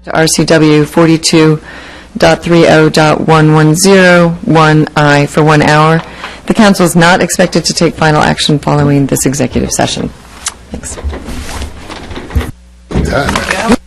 to RCW 42.30.110(1)I for 1 hour. The council is not expected to take final action following this executive session. Thanks. Done.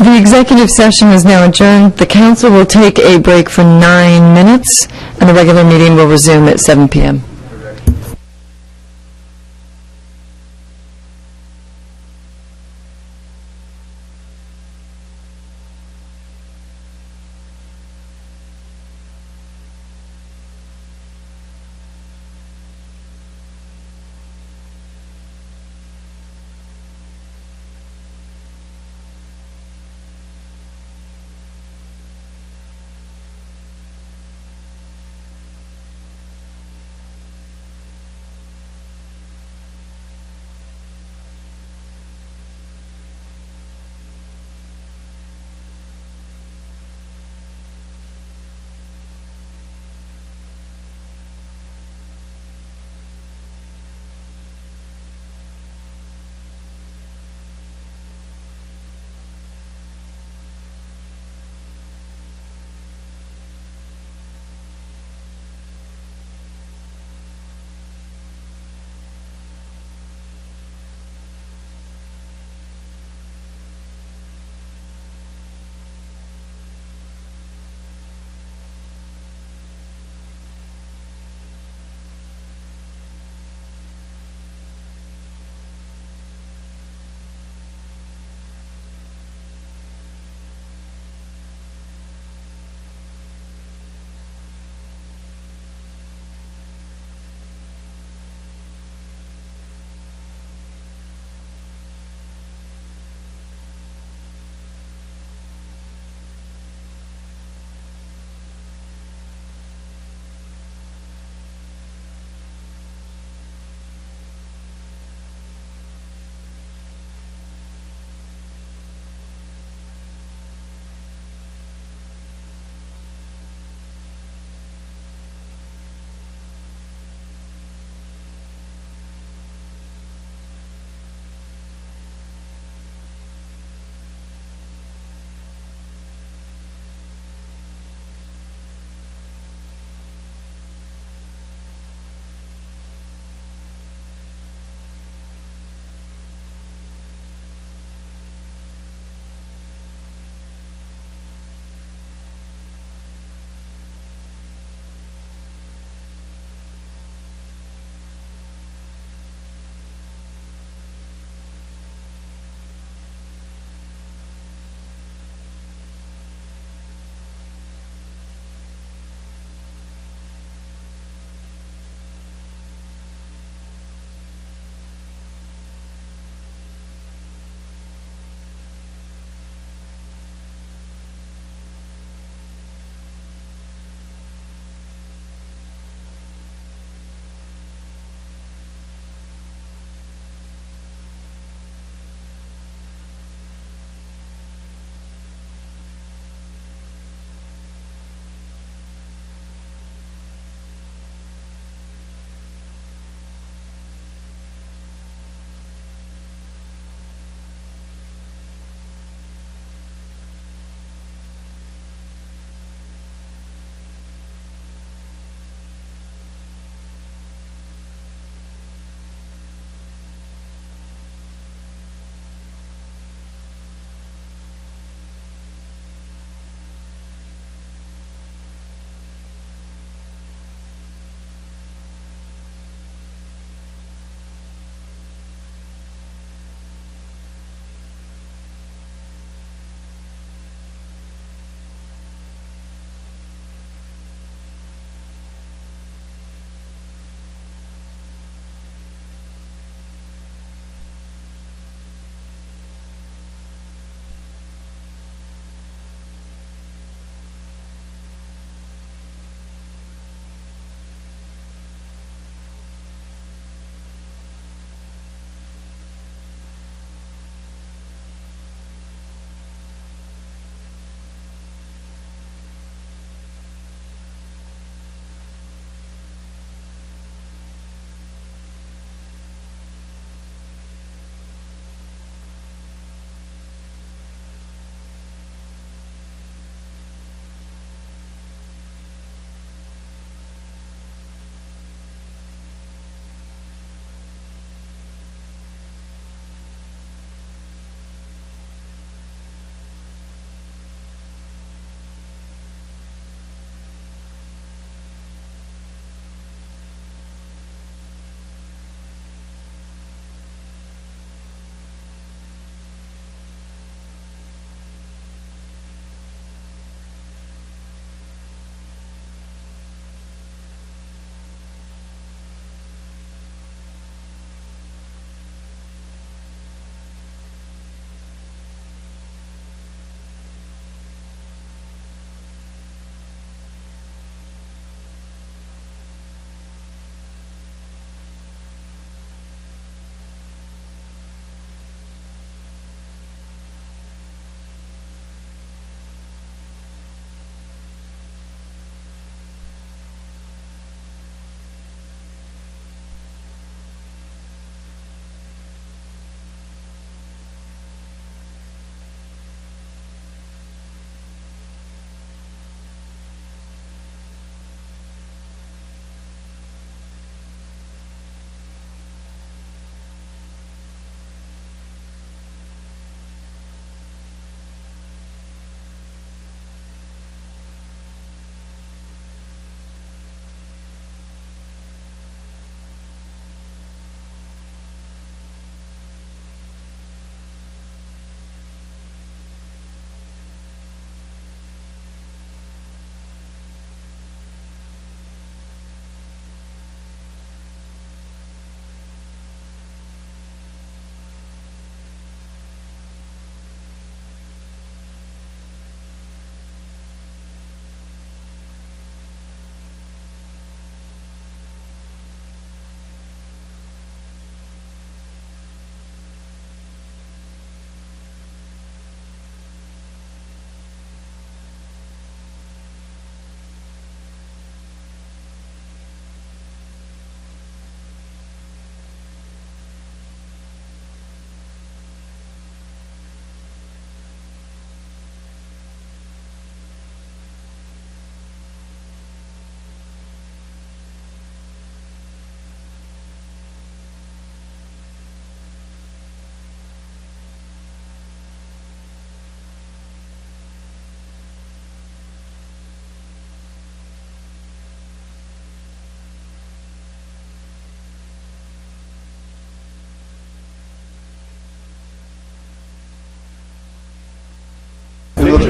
The executive session is now adjourned. The council will take a break for 9 minutes, and the regular meeting will resume at 7 p.m.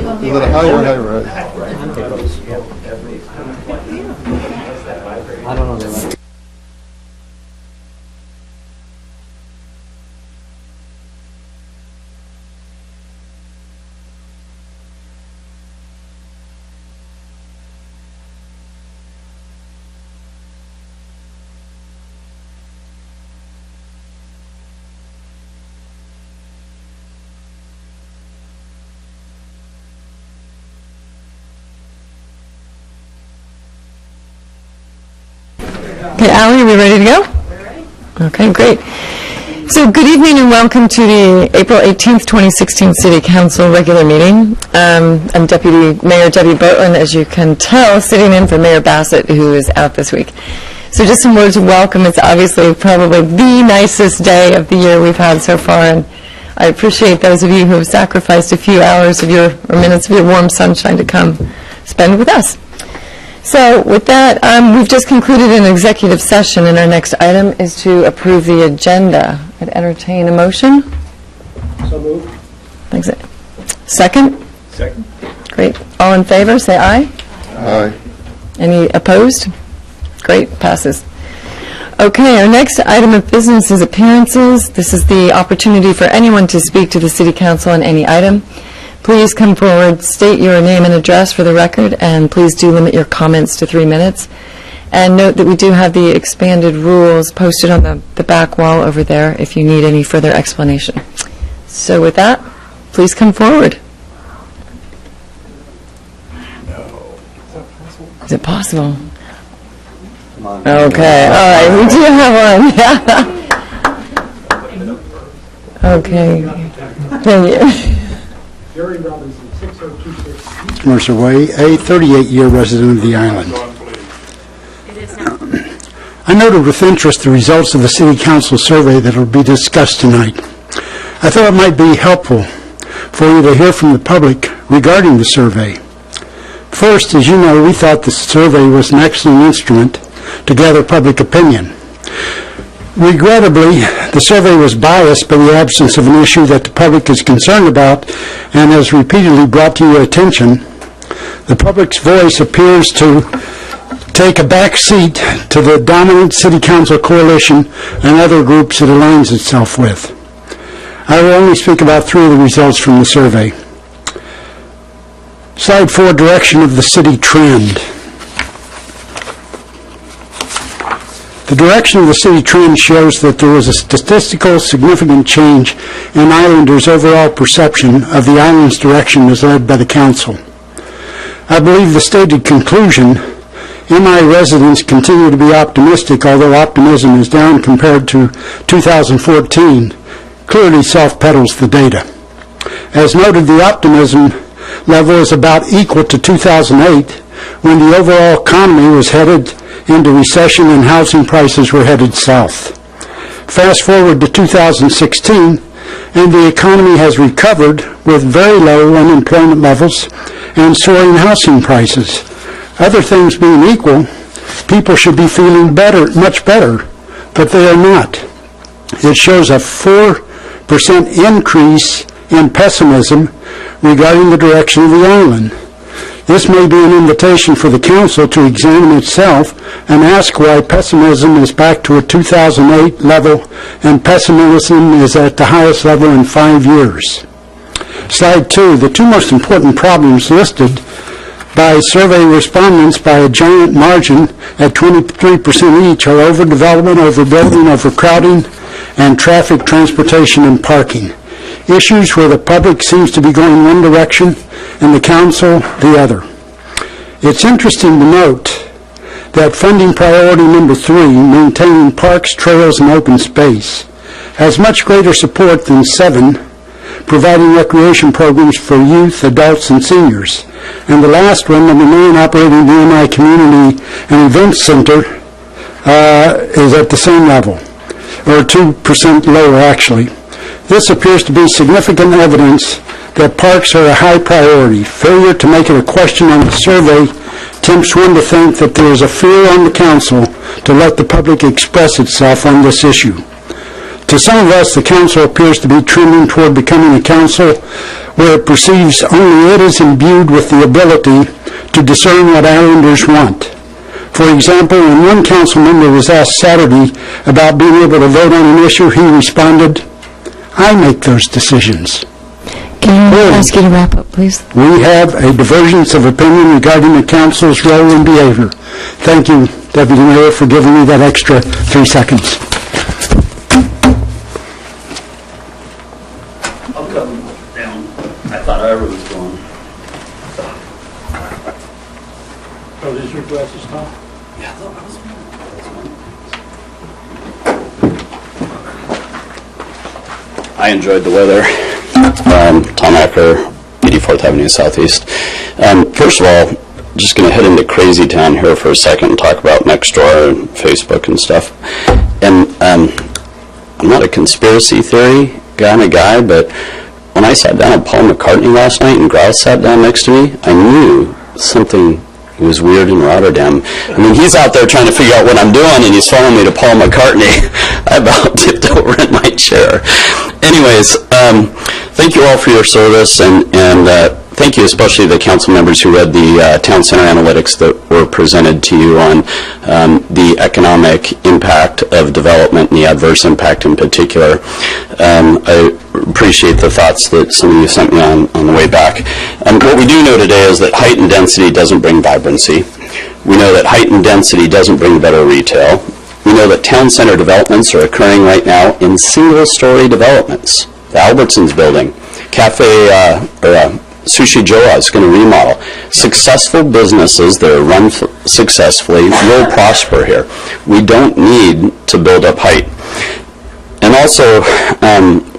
Is it a high or high rise? I don't know. Okay, Allie, are we ready to go? We're ready. Okay, great. So good evening and welcome to the April 18th, 2016 City Council regular meeting. I'm Deputy Mayor Debbie Boatland, as you can tell, sitting in for Mayor Bassett, who is out this week. So just some words of welcome. It's obviously probably the nicest day of the year we've had so far, and I appreciate those of you who have sacrificed a few hours of your, or minutes of your warm sunshine to come spend with us. So with that, we've just concluded an executive session, and our next item is to approve the agenda. I'd entertain a motion. So moved. Thanks. Second? Second. Great. All in favor, say aye. Aye. Any opposed? Great, passes. Okay, our next item of business is appearances. This is the opportunity for anyone to speak to the City Council on any item. Please come forward, state your name and address for the record, and please do limit your comments to 3 minutes. And note that we do have the expanded rules posted on the back wall over there if you need any further explanation. So with that, please come forward. Is it possible? Come on. Okay, all right, we do have one. Okay, thank you. Jerry Robinson, 6026. Mercer Way, a 38-year resident of the island. I noted with interest the results of the City Council survey that will be discussed tonight. I thought it might be helpful for you to hear from the public regarding the survey. First, as you know, we thought the survey was an excellent instrument to gather public opinion. Regrettably, the survey was biased by the absence of an issue that the public is concerned about and has repeatedly brought to your attention. The public's voice appears to take a back seat to the dominant City Council coalition and other groups it aligns itself with. I will only speak about 3 of the results from the survey. Slide 4, direction of the city trend. The direction of the city trend shows that there was a statistical significant change in Islanders' overall perception of the island's direction as led by the council. I believe the stated conclusion, MI residents continue to be optimistic, although optimism is down compared to 2014, clearly self-pedals the data. As noted, the optimism level is about equal to 2008, when the overall economy was headed into recession and housing prices were headed south. Fast forward to 2016, and the economy has recovered with very low unemployment levels and soaring housing prices. Other things being equal, people should be feeling better, much better, but they are not. It shows a 4% increase in pessimism regarding the direction of the island. This may be an invitation for the council to examine itself and ask why pessimism is back to a 2008 level and pessimism is at the highest level in 5 years. Slide 2, the 2 most important problems listed by survey respondents by a giant margin at 23% each are overdevelopment, overbuilding, overcrowding, and traffic, transportation, and parking. Issues where the public seems to be going one direction and the council the other. It's interesting to note that funding priority number 3, maintaining parks, trails, and open space, has much greater support than 7, providing recreation programs for youth, adults, and seniors. And the last one, number 9, operating the MI Community and Events Center, is at the same level, or 2% lower actually. This appears to be significant evidence that parks are a high priority. Failure to make it a question on the survey tempts one to think that there is a fear on the council to let the public express itself on this issue. To some of us, the council appears to be trending toward becoming a council where it perceives only it is imbued with the ability to discern what Islanders want. For example, when one council member was asked Saturday about being able to vote on an issue, he responded, "I make those decisions." Can I ask you to wrap up, please? We have a divergence of opinion regarding the council's role and behavior. Thank you, Deputy Mayor, for giving me that extra 3 seconds. I'll cut them down. I thought I was going. Oh, these your glasses, Tom? Yeah, I thought I was going. I enjoyed the weather. Tom Acker, 84th Avenue Southeast. First of all, just going to head into crazy town here for a second and talk about Nextdoor and Facebook and stuff. And I'm not a conspiracy theory kind of guy, but when I sat down with Paul McCartney last night and Grouse sat down next to me, I knew something was weird in Rotterdam. I mean, he's out there trying to figure out what I'm doing, and he's following me to Paul McCartney. I about tipped over in my chair. Anyways, thank you all for your service, and thank you especially the council members who read the Town Center analytics that were presented to you on the economic impact of development and the adverse impact in particular. I appreciate the thoughts that some of you sent me on the way back. What we do know today is that height and density doesn't bring vibrancy. We know that height and density doesn't bring better retail. We know that town center developments are occurring right now in single-story developments. The Albertsons building, Sushi Joa is going to remodel. Successful businesses that are run successfully will prosper here. We don't need to build up height. And also,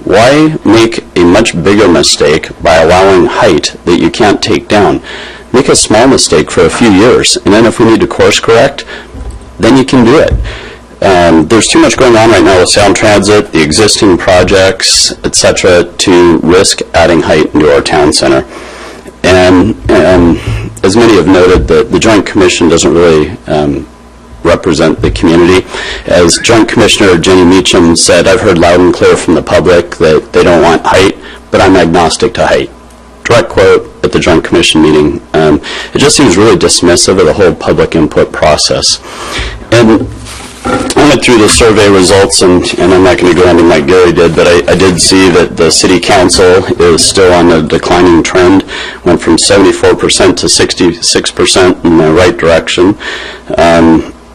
why make a much bigger mistake by allowing height that you can't take down? Make a small mistake for a few years, and then if we need to course correct, then you can do it. There's too much going on right now with Sound Transit, the existing projects, etc., to risk adding height into our town center. And as many have noted, the Joint Commission doesn't really represent the community. As Joint Commissioner Jenny Meacham said, I've heard loud and clear from the public that they don't want height, but I'm agnostic to height. Direct quote at the Joint Commission meeting. It just seems really dismissive of the whole public input process. And I went through the survey results, and I'm not going to go into like Gary did, but I did see that the City Council is still on a declining trend, went from 74% to 66% in the right direction.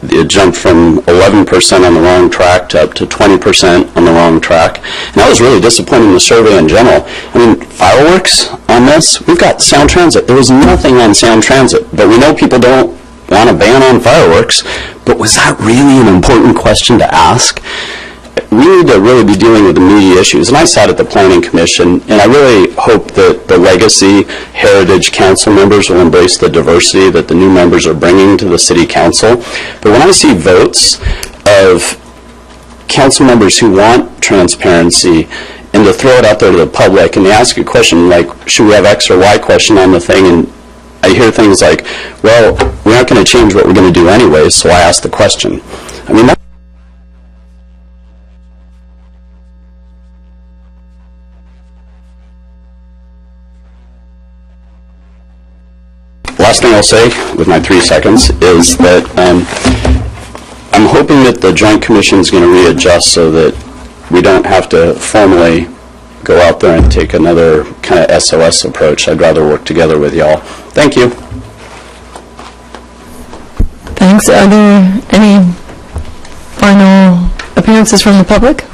It jumped from 11% on the wrong track to up to 20% on the wrong track. And that was really disappointing in the survey in general. I mean, fireworks on this, we've got Sound Transit. There was nothing on Sound Transit, but we know people don't want a ban on fireworks. But was that really an important question to ask? We need to really be dealing with the meaty issues. And I sat at the Planning Commission, and I really hope that the legacy heritage council members will embrace the diversity that the new members are bringing to the City Council. But when I see votes of council members who want transparency and to throw it out there to the public, and they ask a question like, should we have X or Y question on the thing, and I hear things like, well, we're not going to change what we're going to do anyway, so I asked the question. I mean, last thing I'll say with my 3 seconds is that I'm hoping that the Joint Commission is going to readjust so that we don't have to formally go out there and take another kind of SOS approach. I'd rather work together with y'all. Thank you. Thanks. Are there any final appearances from the public?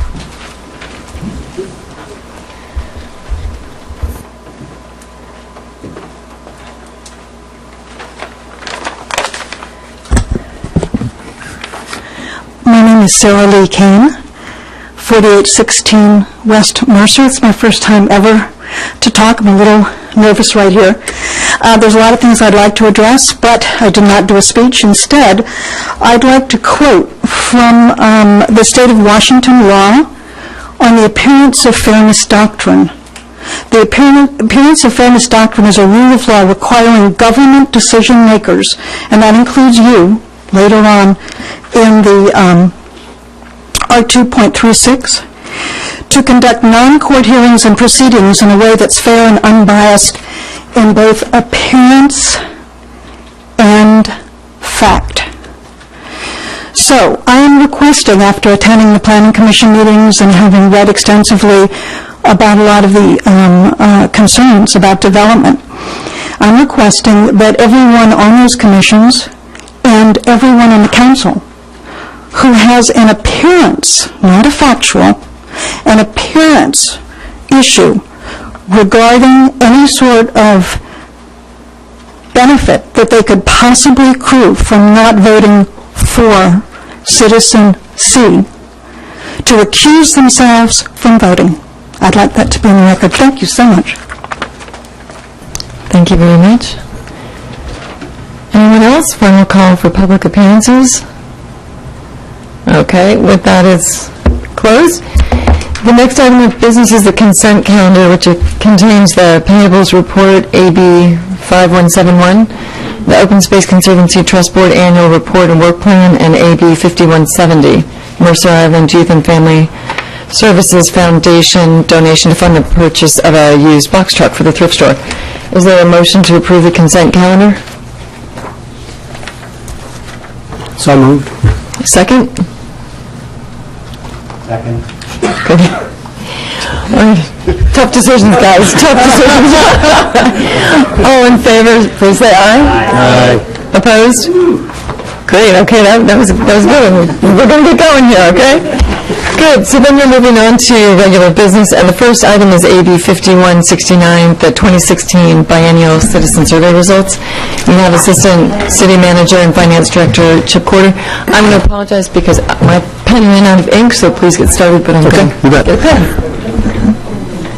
My name is Sarah Lee Kane, 4816 West Mercer. It's my first time ever to talk. I'm a little nervous right here. There's a lot of things I'd like to address, but I did not do a speech. Instead, I'd like to quote from the state of Washington law on the appearance of fairness doctrine. The appearance of fairness doctrine is a rule of law requiring government decision makers, and that includes you later on in the R2.36, to conduct non-court hearings and proceedings in a way that's fair and unbiased in both appearance and fact. So, I am requesting, after attending the Planning Commission meetings and having read extensively about a lot of the concerns about development, I'm requesting that everyone on those commissions and everyone in the council who has an appearance, not a factual, an appearance issue regarding any sort of benefit that they could possibly accrue from not voting for Citizen C, to recuse themselves from voting. I'd like that to be on the record. Thank you so much. Thank you very much. Anyone else? Final call for public appearances. Okay, with that is closed. The next item of business is the consent calendar, which contains the payables report, AB 5171, the Open Space Conservancy Trust Board Annual Report and Work Plan, and AB 5170, Mercer Island Youth and Family Services Foundation donation to fund the purchase of a used box truck for the thrift store. Is there a motion to approve the consent calendar? So moved. Second? Second. Good. All right. Tough decisions, guys. Tough decisions. All in favor, please say aye. Aye. Opposed? Great. Okay, that was good. We're going to get going here, okay? Good. So then we're moving on to regular business, and the first item is AB 5169, the 2016 biennial citizen survey results. We have Assistant City Manager and Finance Director Chip Corder. I'm going to apologize because my pen ran out of ink, so please get started, but I'm going you bet. to get a pen.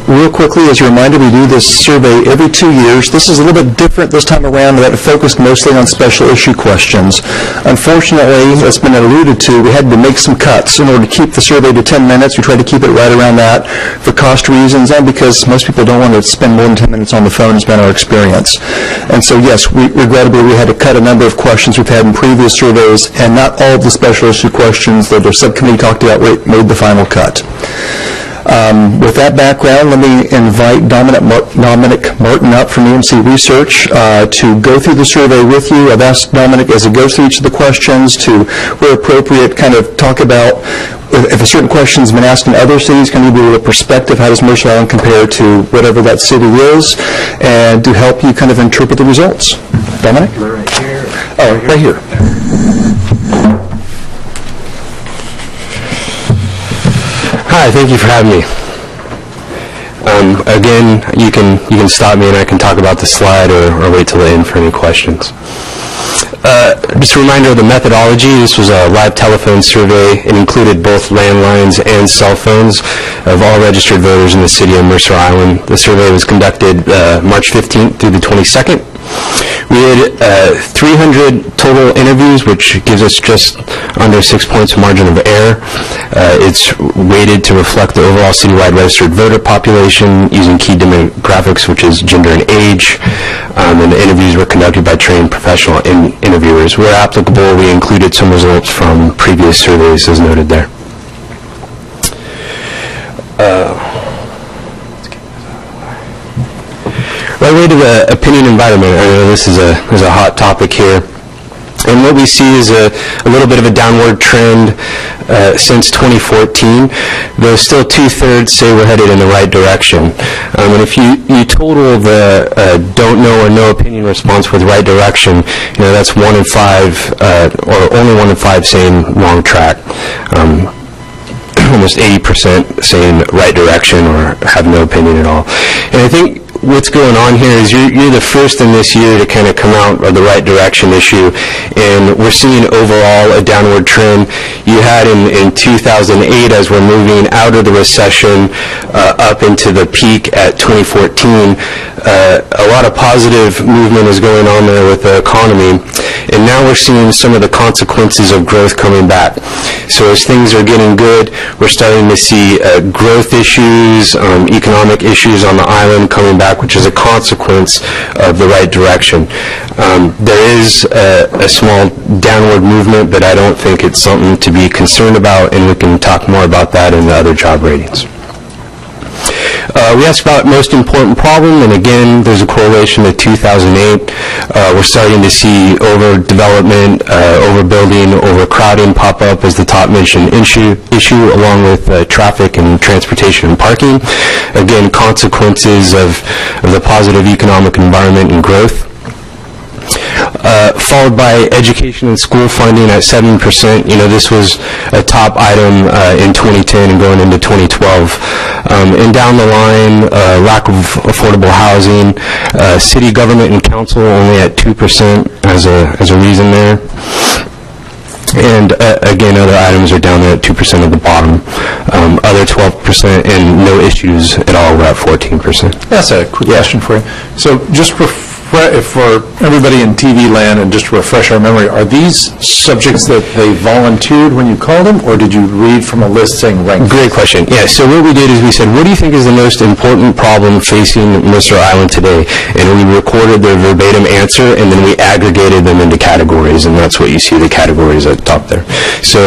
Real quickly, as a reminder, we do this survey every 2 years. This is a little bit different this time around, that it focused mostly on special issue questions. Unfortunately, it's been alluded to, we had to make some cuts in order to keep the survey to 10 minutes. We tried to keep it right around that for cost reasons and because most people don't want to spend more than 10 minutes on the phone, has been our experience. And so, yes, regrettably, we had to cut a number of questions we've had in previous surveys, and not all of the special issue questions that the subcommittee talked about made the final cut. With that background, let me invite Dominic Martin up from EMC Research to go through the survey with you. I've asked Dominic, as he goes through each of the questions, to, where appropriate, kind of talk about if a certain question has been asked in other cities, kind of give you a perspective, how does Mercer Island compare to whatever that city is, and to help you kind of interpret the results. Dominic? Right here. Oh, right here. Hi, thank you for having me. Again, you can stop me and I can talk about the slide or wait till the end for any questions. Just a reminder of the methodology. This was a live telephone survey. It included both landlines and cell phones of all registered voters in the city of Mercer Island. The survey was conducted March 15th through the 22nd. We had 300 total interviews, which gives us just under 6 points of margin of error. It's weighted to reflect the overall citywide registered voter population using key demographics, which is gender and age. And the interviews were conducted by trained professional interviewers. Where applicable, we included some results from previous surveys as noted there. Right away to the opinion environment. I know this is a hot topic here. And what we see is a little bit of a downward trend since 2014, though still 2/3 say we're headed in the right direction. And if you total the don't know or no opinion response with right direction, that's 1 in 5, or only 1 in 5 saying wrong track. Almost 80% saying right direction or have no opinion at all. And I think what's going on here is you're the first in this year to kind of come out of the right direction issue, and we're seeing overall a downward trend. You had in 2008, as we're moving out of the recession up into the peak at 2014, a lot of positive movement is going on there with the economy. And now we're seeing some of the consequences of growth coming back. So as things are getting good, we're starting to see growth issues, economic issues on the island coming back, which is a consequence of the right direction. There is a small downward movement, but I don't think it's something to be concerned about, and we can talk more about that in the other job ratings. We asked about most important problem, and again, there's a correlation to 2008. We're starting to see overdevelopment, overbuilding, overcrowding pop up as the top mentioned issue along with traffic and transportation and parking. Again, consequences of the positive economic environment and growth. Followed by education and school funding at 7%. You know, this was a top item in 2010 and going into 2012. And down the line, lack of affordable housing, city government and council only at 2% as a reason there. And again, other items are down there at 2% at the bottom. Other 12% and no issues at all, we're at 14%. That's a quick question for you. So just for everybody in TV land, and just to refresh our memory, are these subjects that they volunteered when you called them, or did you read from a list saying rank? Great question. Yeah, so what we did is we said, what do you think is the most important problem facing Mercer Island today? And we recorded their verbatim answer, and then we aggregated them into categories, and that's what you see, the categories at the top there. So,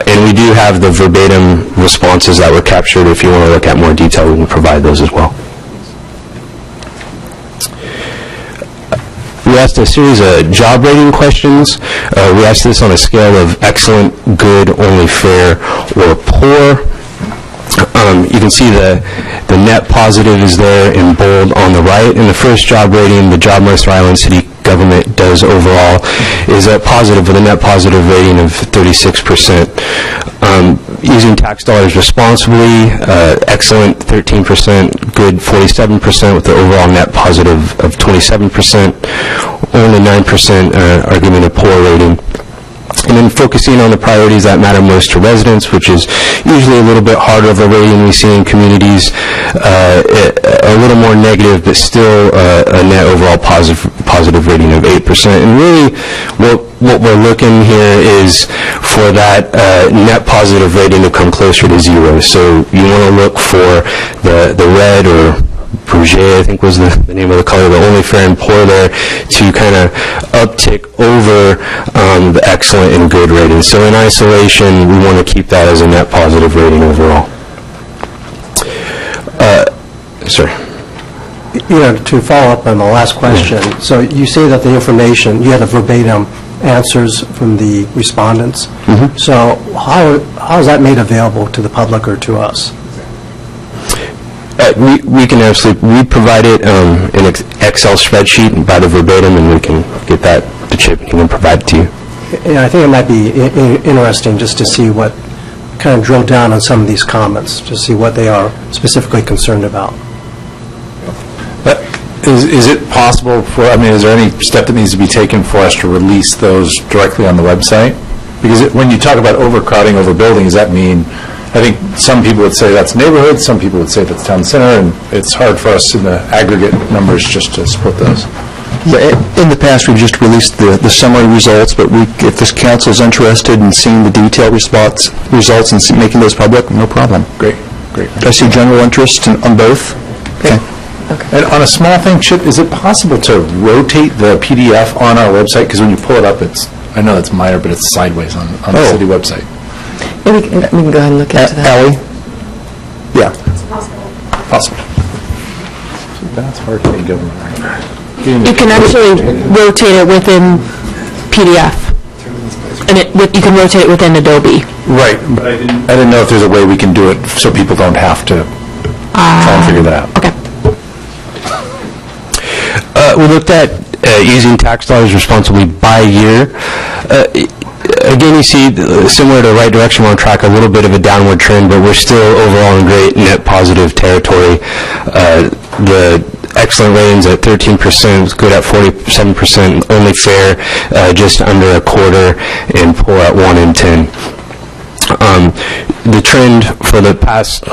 and we do have the verbatim responses that were captured. If you want to look at more detail, we can provide those as well. We asked a series of job rating questions. We asked this on a scale of excellent, good, only fair, or poor. You can see the net positive is there in bold on the right. In the first job rating, the job Mercer Island City government does overall is a positive with a net positive rating of 36%. Using tax dollars responsibly, excellent 13%, good 47% with the overall net positive of 27%. Only 9% are giving a poor rating. And then focusing on the priorities that matter most to residents, which is usually a little bit harder of a rating we see in communities, a little more negative, but still a net overall positive rating of 8%. And really, what we're looking here is for that net positive rating to come closer to 0. So you want to look for the red or Rouget, I think was the name of the color, the only fair and poor there, to kind of uptick over the excellent and good rating. So in isolation, we want to keep that as a net positive rating overall. Sir. You know, to follow up on the last question, so you say that the information, you had the verbatim answers from the respondents. Mm-hmm. So how is that made available to the public or to us? We can absolutely, we provide it in an Excel spreadsheet by the verbatim, and we can get that to Chip and he can provide it to you. Yeah, I think it might be interesting just to see what, kind of drill down on some of these comments, to see what they are specifically concerned about. Is it possible for, I mean, is there any step that needs to be taken for us to release those directly on the website? Because when you talk about overcrowding, overbuilding, does that mean, I think some people would say that's neighborhood, some people would say that's town center, and it's hard for us in the aggregate numbers just to split those. Yeah, in the past, we've just released the summary results, but if this council is interested in seeing the detailed results and making those public, no problem. Great. I see general interest on both. Okay. And on a small thing, Chip, is it possible to rotate the PDF on our website? Because when you pull it up, I know it's minor, but it's sideways on the city website. Yeah, we can go ahead and look into that. Allie? Yeah. It's possible. That's hard to get government. You can actually rotate it within PDF, and you can rotate it within Adobe. Right, but I didn't know if there's a way we can do it so people don't have to try and figure that out. Okay. We looked at using tax dollars responsibly by year. Again, you see, similar to right direction, we're on track, a little bit of a downward trend, but we're still overall in great net positive territory. The excellent ratings at 13%, good at 47%, only fair just under a quarter, and poor at 1 in 10. The trend for the past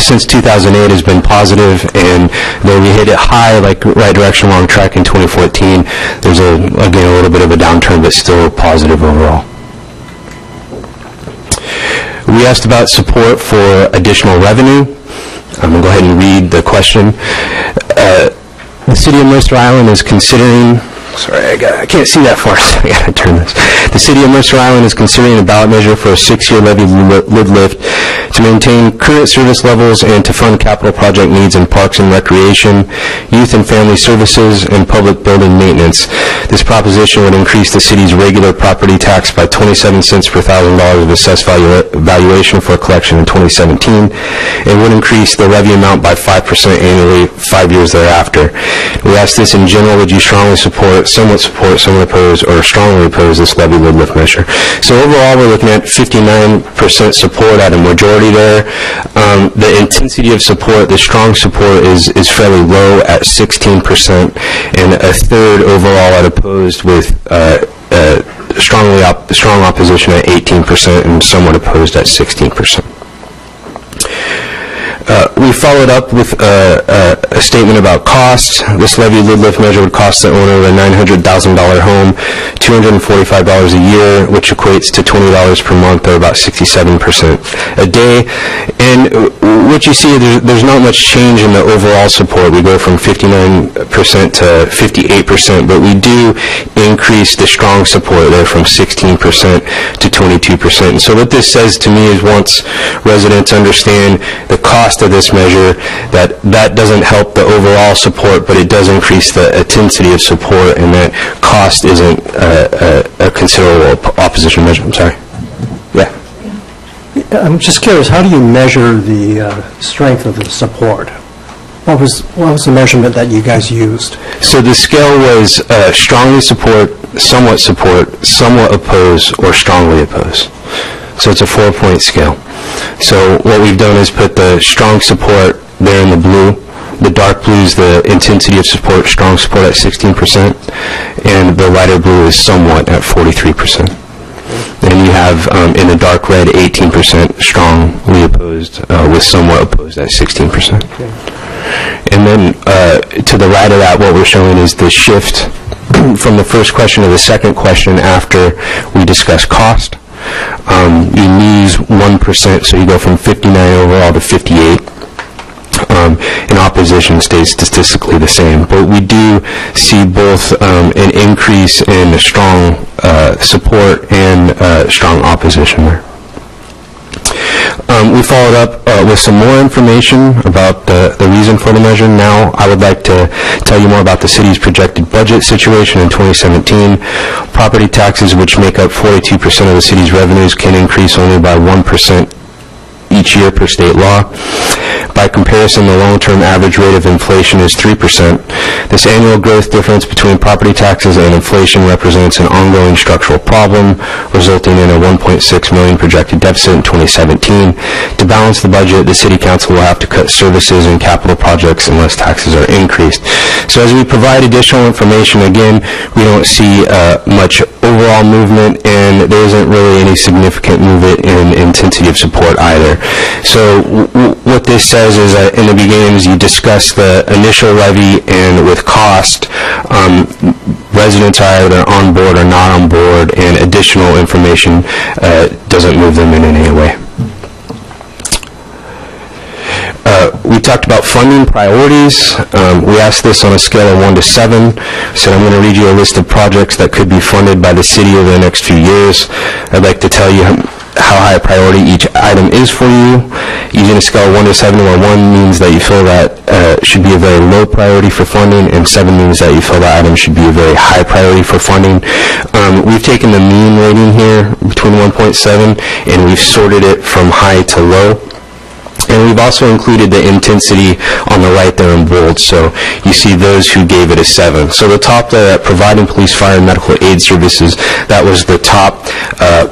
since 2008 has been positive, and though we hit it high, like right direction, wrong track in 2014, there's again a little bit of a downturn, but still positive overall. We asked about support for additional revenue. I'm going to go ahead and read the question. The City of Mercer Island is considering... Sorry, I can't see that far, so I got to turn this. The City of Mercer Island is considering a ballot measure for a 6-year levy lid lift to maintain current service levels and to fund capital project needs in parks and recreation, youth and family services, and public building maintenance. This proposition would increase the city's regular property tax by 27 cents per $1,000 of assessed valuation for collection in 2017, and would increase the levy amount by 5% annually 5 years thereafter. We ask this in general, would you strongly support, somewhat oppose, or strongly oppose this levy lid lift measure? So overall, we're looking at 59% support at a majority there. The intensity of support, the strong support, is fairly low at 16%, and a third overall at opposed, with strong opposition at 18% and somewhat opposed at 16%. We followed up with a statement about cost. This levy lid lift measure would cost the owner of a $900,000 home $245 a year, which equates to $20 per month, or about 67% a day. And what you see, there's not much change in the overall support. We go from 59% to 58%, but we do increase the strong support there from 16% to 22%. And so what this says to me is, once residents understand the cost of this measure, that doesn't help the overall support, but it does increase the intensity of support, and that cost isn't a considerable opposition measure. I'm sorry. Yeah. I'm just curious, how do you measure the strength of the support? What was the measurement that you guys used? So the scale was strongly support, somewhat oppose, or strongly oppose. So it's a 4-point scale. So what we've done is put the strong support there in the blue. The dark blue is the intensity of support, strong support at 16%, and the lighter blue is somewhat at 43%. And you have, in the dark red, 18% strongly opposed, with somewhat opposed at 16%. Okay. And then to the right of that, what we're showing is the shift from the first question to the second question after we discuss cost. You lose 1%, so you go from 59 overall to 58. And opposition stays statistically the same. But we do see both an increase in strong support and strong opposition there. We followed up with some more information about the reason for the measure. Now I would like to tell you more about the city's projected budget situation in 2017. Property taxes, which make up 42% of the city's revenues, can increase only by 1% each year per state law. By comparison, the long-term average rate of inflation is 3%. This annual growth difference between property taxes and inflation represents an ongoing structural problem, resulting in a $1.6 million projected deficit in 2017. To balance the budget, the City Council will have to cut services and capital projects unless taxes are increased. So as we provide additional information, again, we don't see much overall movement, and there isn't really any significant movement in intensity of support either. So what this says is that in the beginning, as you discuss the initial levy and with cost, residents are either on board or not on board, and additional information doesn't move them in any way. We talked about funding priorities. We asked this on a scale of 1 to 7. So I'm going to read you a list of projects that could be funded by the city over the next few years. I'd like to tell you how high a priority each item is for you. Using a scale of 1 to 7, where 1 means that you feel that should be a very low priority for funding, and 7 means that you feel that item should be a very high priority for funding. We've taken the mean rating here between 1.7, and we've sorted it from high to low. And we've also included the intensity on the right there in bold, so you see those who gave it a 7. So the top there, providing police, fire, and medical aid services, that was the top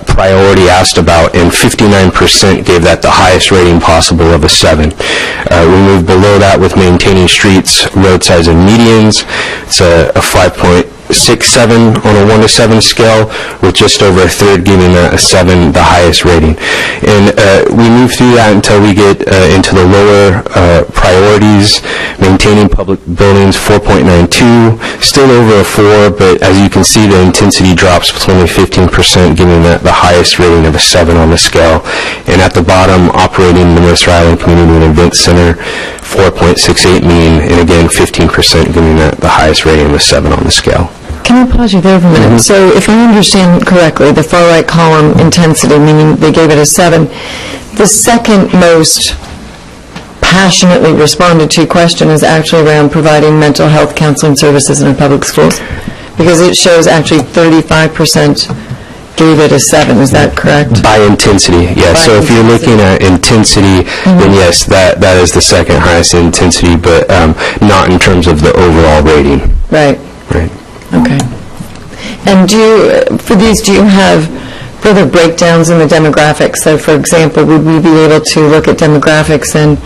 priority asked about, and 59% gave that the highest rating possible of a 7. We moved below that with maintaining streets, roadsides, and medians. It's a 5.4 4.67 on a 1 to 7 scale, with just over a third giving that a 7, the highest rating. And we move through that until we get into the lower priorities. Maintaining public buildings, 4.92, still over a 4, but as you can see, the intensity drops with only 15%, giving that the highest rating of a 7 on the scale. And at the bottom, operating the Mercer Island Community and Event Center, 4.68 mean, and again, 15%, giving that the highest rating of a 7 on the scale. Can I pause you there for a minute? So if I understand correctly, the far right column, intensity, meaning they gave it a 7, the second most passionately responded to question is actually around providing mental health counseling services in our public schools, because it shows actually 35% gave it a 7. Is that correct? By intensity, yes. So if you're looking at intensity, then yes, that is the second highest intensity, but not in terms of the overall rating. Right. Right. Okay. And for these, do you have further breakdowns in the demographics? So, for example, would we be able to look at demographics and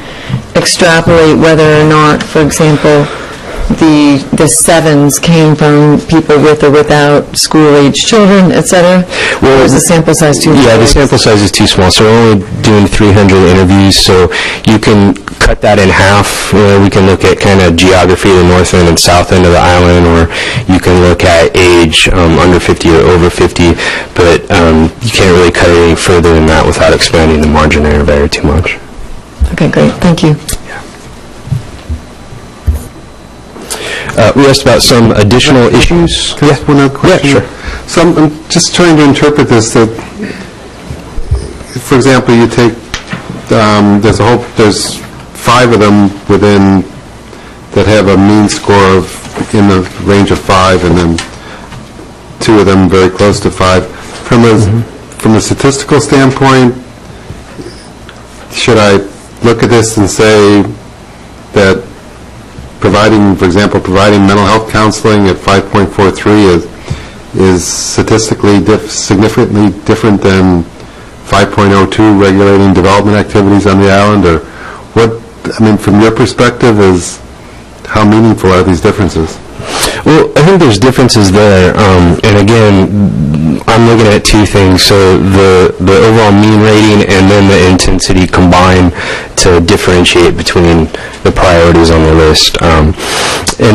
extrapolate whether or not, for example, the 7s came from people with or without school-age children, et cetera? Or is the sample size too small? Yeah, the sample size is too small. So we're only doing 300 interviews, so you can cut that in half. We can look at kind of geography, the north end and south end of the island, or you can look at age, under 50 or over 50, but you can't really cut it any further than that without expanding the margin of error very too much. Okay, great. Thank you. We asked about some additional issues. Can I ask one other question? Yeah, sure. So I'm just trying to interpret this, that, for example, you take, there's 5 of them within, that have a mean score of, in the range of 5, and then 2 of them very close to 5. From a statistical standpoint, should I look at this and say that providing, for example, providing mental health counseling at 5.43 is statistically significantly different than 5.02, regulating development activities on the island? Or what, I mean, from your perspective, is how meaningful are these differences? Well, I think there's differences there, and again, I'm looking at 2 things. So the overall mean rating and then the intensity combined to differentiate between the priorities on the list. And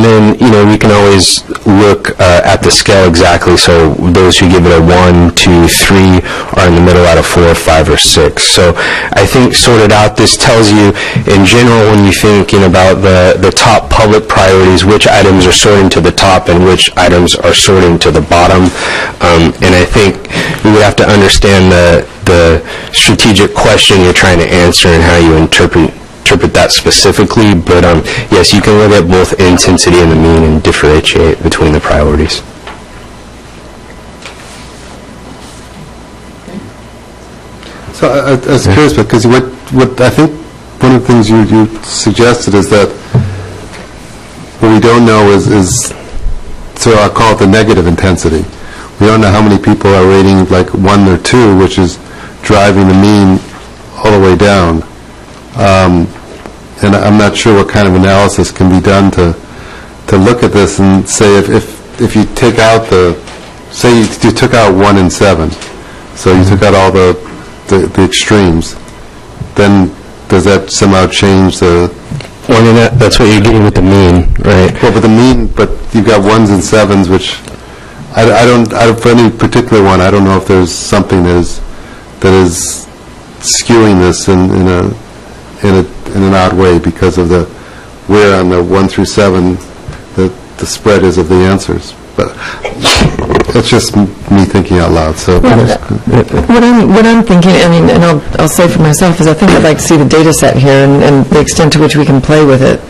then, we can always look at the scale exactly. So those who give it a 1, 2, 3 are in the middle out of 4, 5, or 6. So I think sorted out, this tells you, in general, when you're thinking about the top public priorities, which items are sorting to the top and which items are sorting to the bottom. And I think we would have to understand the strategic question you're trying to answer and how you interpret that specifically. But yes, you can look at both intensity and the mean and differentiate between the priorities. So I was curious, because what I think one of the things you suggested is that what we don't know is, so I'll call it the negative intensity. We don't know how many people are rating like 1 or 2, which is driving the mean all the way down. And I'm not sure what kind of analysis can be done to look at this and say if you take out say you took out 1 and 7, so you took out all the extremes, then does that somehow change the... Well, I mean, that's what you're getting with the mean, right? Well, but the mean, but you've got 1s and 7s, which I don't, for any particular one, I don't know if there's something that is skewing this in an odd way because of where on the 1 through 7 the spread is of the answers. But it's just me thinking out loud. So what I'm thinking, I mean, and I'll say for myself, is I think I'd like to see the data set here and the extent to which we can play with it,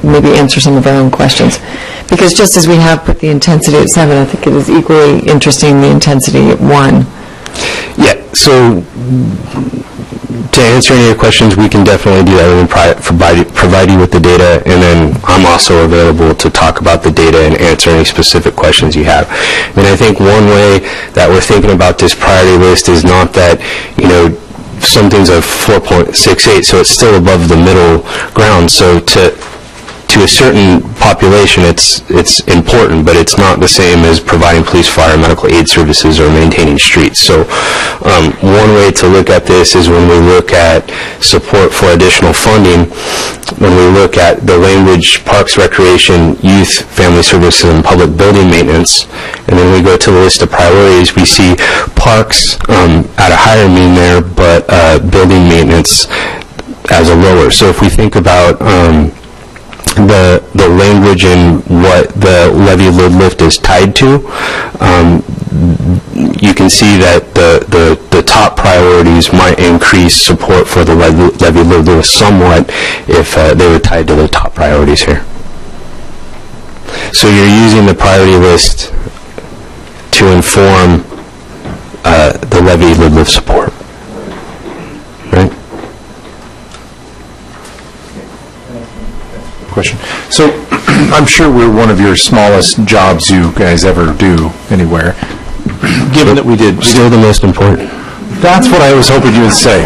maybe answer some of our own questions. Because just as we have put the intensity at 7, I think it is equally interesting the intensity at 1. Yeah, so to answer any of your questions, we can definitely do that and provide you with the data, and then I'm also available to talk about the data and answer any specific questions you have. And I think one way that we're thinking about this priority list is not that, something's a 4.68, so it's still above the middle ground. So to to a certain population, it's important, but it's not the same as providing police, fire, medical aid services or maintaining streets. So one way to look at this is when we look at support for additional funding, when we look at the language, parks, recreation, youth, family services, and public building maintenance, and then we go to the list of priorities, we see parks at a higher mean there, but building maintenance as a lower. So if we think about the language and what the levy load lift is tied to, you can see that the top priorities might increase support for the levy load lift somewhat if they were tied to the top priorities here. So you're using the priority list to inform the levy load lift support, right? Question. So I'm sure we're one of your smallest jobs you guys ever do anywhere. Given that we did... Still the most important. That's what I was hoping you would say.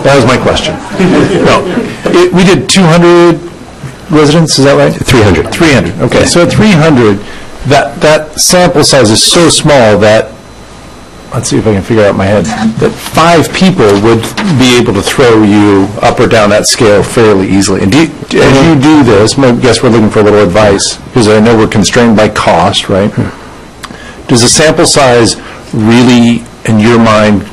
That was my question. No, we did 200 residents, is that right? 300. 300, okay. So at 300, that sample size is so small that, let's see if I can figure out in my head, that 5 people would be able to throw you up or down that scale fairly easily. And as you do this, I guess we're looking for a little advice, because I know we're constrained by cost, right? Does the sample size really, in your mind,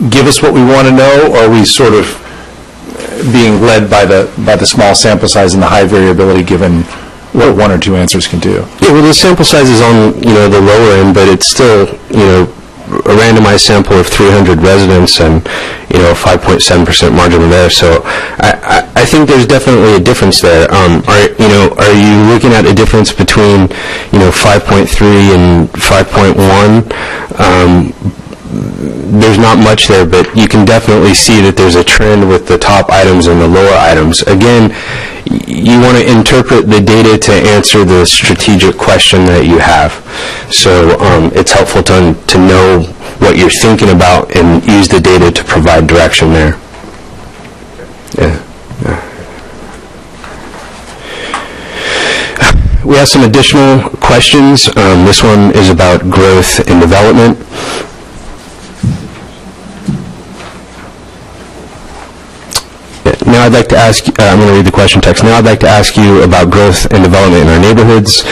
give us what we want to know, or are we sort of being led by the small sample size and the high variability given what 1 or 2 answers can do? Yeah, well, the sample size is on, the lower end, but it's still, a randomized sample of 300 residents and, a 5.7% margin there. So I think there's definitely a difference there. Are you looking at a difference between, 5.3 and 5.1? There's not much there, but you can definitely see that there's a trend with the top items and the lower items. Again, you want to interpret the data to answer the strategic question that you have. So it's helpful to know what you're thinking about and use the data to provide direction there. Yeah. We have some additional questions. This one is about growth and development. Now I'd like to ask, I'm going to read the question text. Now I'd like to ask you about growth and development in our neighborhoods.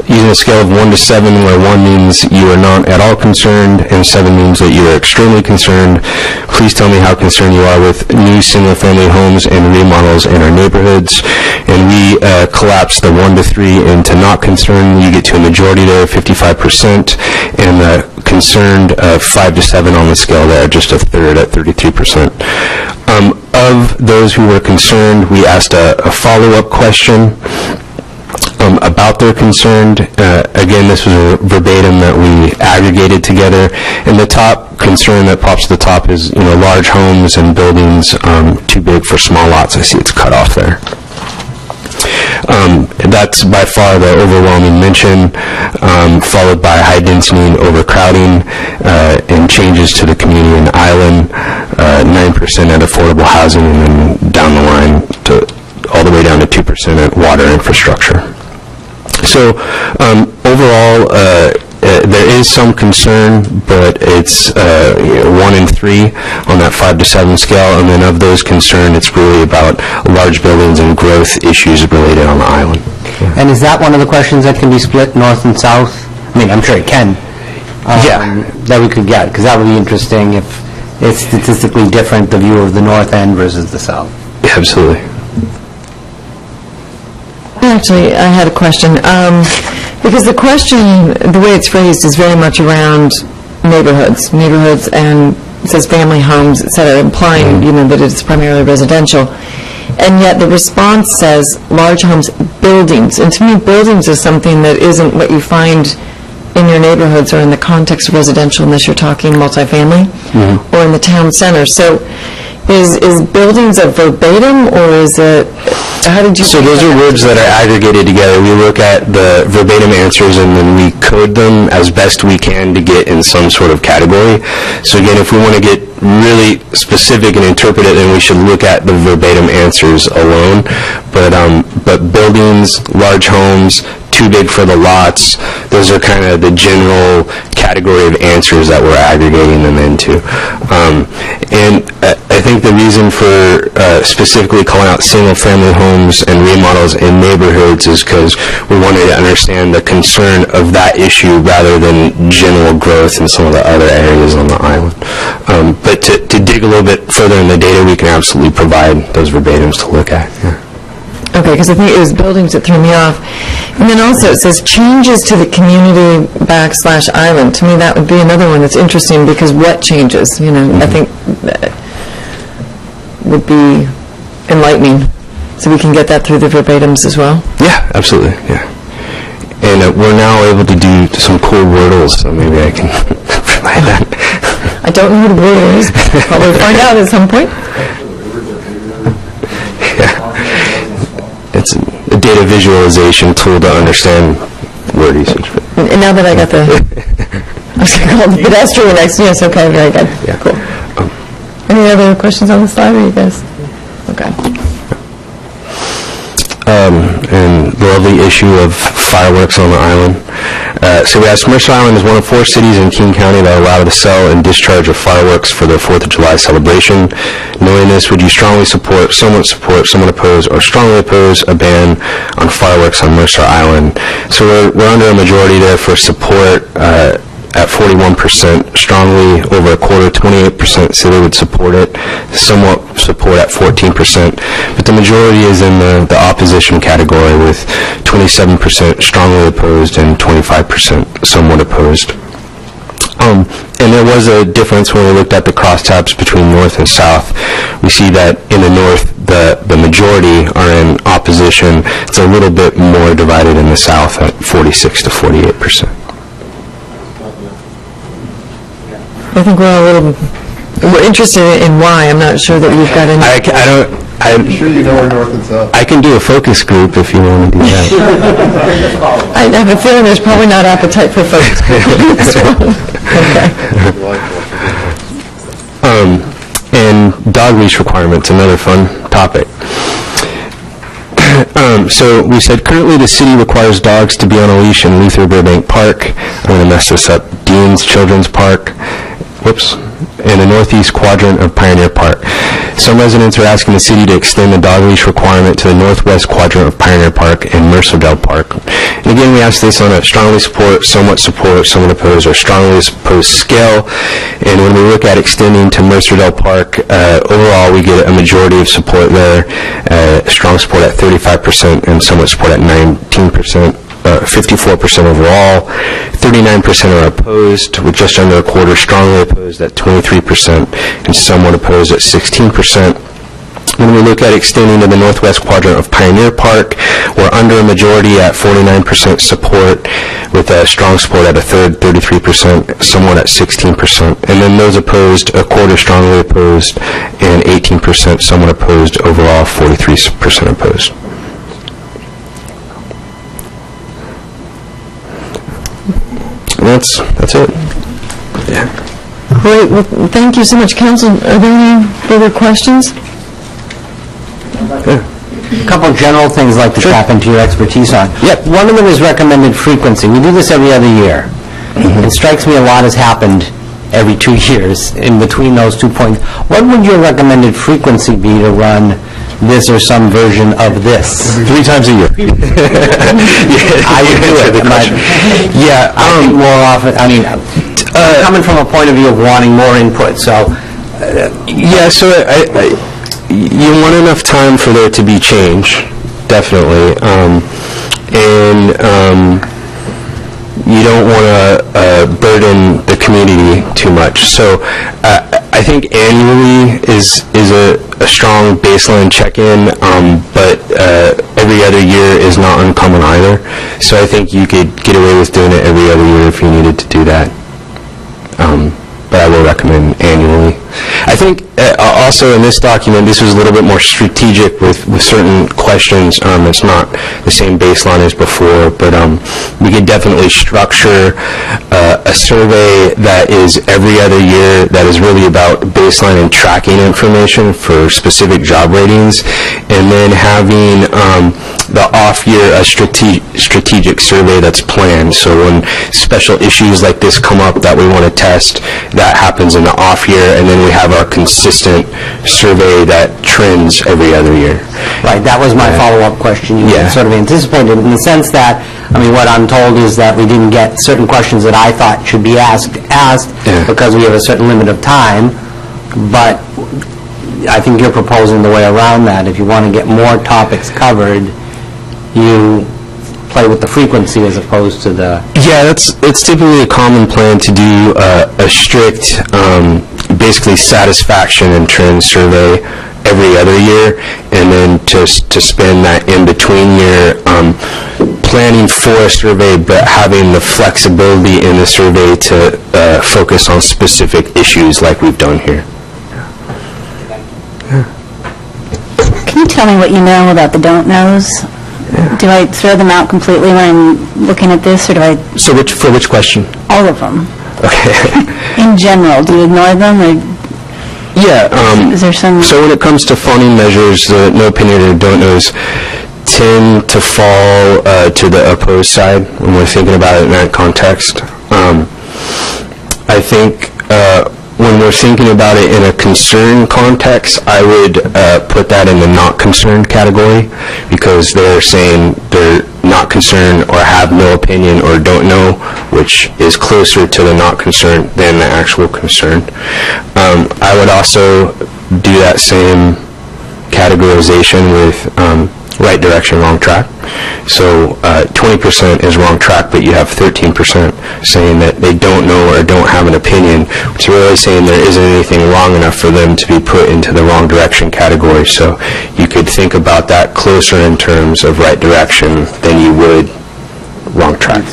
Using a scale of 1 to 7, where 1 means you are not at all concerned and 7 means that you are extremely concerned, please tell me how concerned you are with new single-family homes and remodels in our neighborhoods. And we collapse the 1 to 3 into not concerned. You get to a majority there, 55%, and the concerned 5 to 7 on the scale there, just a third at 33%. Of those who were concerned, we asked a follow-up question about their concerned. Again, this was a verbatim that we aggregated together. And the top concern that pops to the top is, large homes and buildings too big for small lots. I see it's cut off there. That's by far the overwhelming mention, followed by high density and overcrowding and changes to the community and island, 9% at affordable housing, and then down the line all the way down to 2% at water infrastructure. So overall, there is some concern, but it's 1 in 3 on that 5 to 7 scale, and then of those concerned, it's really about large buildings and growth issues related on the island. And is that one of the questions that can be split north and south? I mean, I'm sure it can. That we could get, because that would be interesting if it's statistically different, the view of the north end versus the south. Yeah, absolutely. Actually, I had a question. Because the question, the way it's phrased, is very much around neighborhoods, and it says family homes, et cetera, implying, that it's primarily residential. And yet the response says large homes, buildings. And to me, buildings is something that isn't what you find in your neighborhoods or in the context of residential, unless you're talking multifamily or in the town center. So Is buildings a verbatim, or is it, how did you... So those are words that are aggregated together. We look at the verbatim answers and then we code them as best we can to get in some sort of category. So again, if we want to get really specific and interpret it, then we should look at the verbatim answers alone. But buildings, large homes, too big for the lots, those are kind of the general category of answers that we're aggregating them into. And I think the reason for specifically calling out single-family homes and remodels in neighborhoods is because we wanted to understand the concern of that issue rather than general growth in some of the other areas on the island. But to dig a little bit further in the data, we can absolutely provide those verbatims to look at. Yeah. Okay, because I think it was buildings that threw me off. And then also it says changes to the community /island. To me, that would be another one that's interesting, because what changes? You know, I think that would be enlightening. So we can get that through the verbatims as well? Yeah, absolutely, yeah. And we're now able to do some cool wordles, so maybe I can provide that. I don't know what a wordle is. Probably find out at some point. It's a data visualization tool to understand word usage. And now that I got the, I was going to call it the pedestrian next. Yes, okay, very good. Yeah. Cool. Any other questions on the slide, or you guys? Okay. And the lovely issue of fireworks on the island. So we asked, Mercer Island is one of 4 cities in King County that are allowed to sell and discharge of fireworks for their 4th of July celebration. Knowing this, would you strongly support, somewhat oppose, or strongly oppose a ban on fireworks on Mercer Island? So we're under a majority there for support at 41%, strongly over a quarter, 28% say they would support it, somewhat support at 14%, but the majority is in the opposition category with 27% strongly opposed and 25% somewhat opposed. And there was a difference when we looked at the crosstabs between north and south. We see that in the north, the majority are in opposition. It's a little bit more divided in the south at 46 to 48%. I think we're interested in why. I'm not sure that we've got any... I'm sure you know where north and south. I can do a focus group if you want to do that. I have a feeling there's probably not appetite for focus groups. Okay. And dog leash requirements, another fun topic. So we said currently the city requires dogs to be on a leash in Luther Burbank Park. I'm going to mess this up. Dean's Children's Park. Whoops. In the northeast quadrant of Pioneer Park. Some residents are asking the city to extend the dog leash requirement to the northwest quadrant of Pioneer Park and Mercerdale Park. And again, we ask this on a strongly support, somewhat oppose, or strongly opposed scale. And when we look at extending to Mercerdale Park, overall we get a majority of support there, strong support at 35% and somewhat support at 19%. 54% overall, 39% are opposed, with just under a quarter strongly opposed at 23%, and somewhat opposed at 16%. When we look at extending to the northwest quadrant of Pioneer Park, we're under a majority at 49% support, with a strong support at a third, 33%, somewhat at 16%. And then those opposed, a quarter strongly opposed, and 18% somewhat opposed, overall 43% opposed. That's it. Yeah. Great. Well, thank you so much, Council. Are there any further questions? A couple general things I'd like to tap into your expertise on. Yep. One of them is recommended frequency. We do this every other year. Mm-hmm. It strikes me a lot has happened every 2 years in between those 2 points. What would your recommended frequency be to run this or some version of this? 3 times a year. I would do it. Yeah. I think more often, coming from a point of view of wanting more input, so... yeah, so you want enough time for there to be change, definitely. You don't want to burden the community too much. So I think annually is a strong baseline check-in, but every other year is not uncommon either. So I think you could get away with doing it every other year if you needed to do that. But I will recommend annually. I think also in this document, this was a little bit more strategic with certain questions. It's not the same baseline as before, but we could definitely structure a survey that is every other year that is really about baseline and tracking information for specific job ratings, and then having the off-year a strategic survey that's planned. So when special issues like this come up that we want to test, that happens in the off-year, and then we have our consistent survey that trends every other year. Right, that was my follow-up question. You Yeah. sort of anticipated in the sense that, I mean, what I'm told is that we didn't get certain questions that I thought should be asked Yeah. because we have a certain limit of time, but I think you're proposing the way around that. If you want to get more topics covered, you play with the frequency as opposed to the... Yeah, it's typically a common plan to do a strict, basically satisfaction and trend survey every other year, and then to spend that in between year planning for a survey, but having the flexibility in the survey to focus on specific issues like we've done here. Can you tell me what you know about the don't knows? Do I throw them out completely when I'm looking at this, or do I, So for which question? all of them? Okay. In general, do you ignore them, or Yeah. is there some... So when it comes to funding measures, the no opinion or don't knows tend to fall to the opposed side when we're thinking about it in that context. I think when we're thinking about it in a concern context, I would put that in the not concerned category, because they're saying they're not concerned or have no opinion or don't know, which is closer to the not concerned than the actual concerned. I would also do that same categorization with right direction, wrong track. So 20% is wrong track, but you have 13% saying that they don't know or don't have an opinion, which is really saying there isn't anything wrong enough for them to be put into the wrong direction category. So you could think about that closer in terms of right direction than you would wrong track.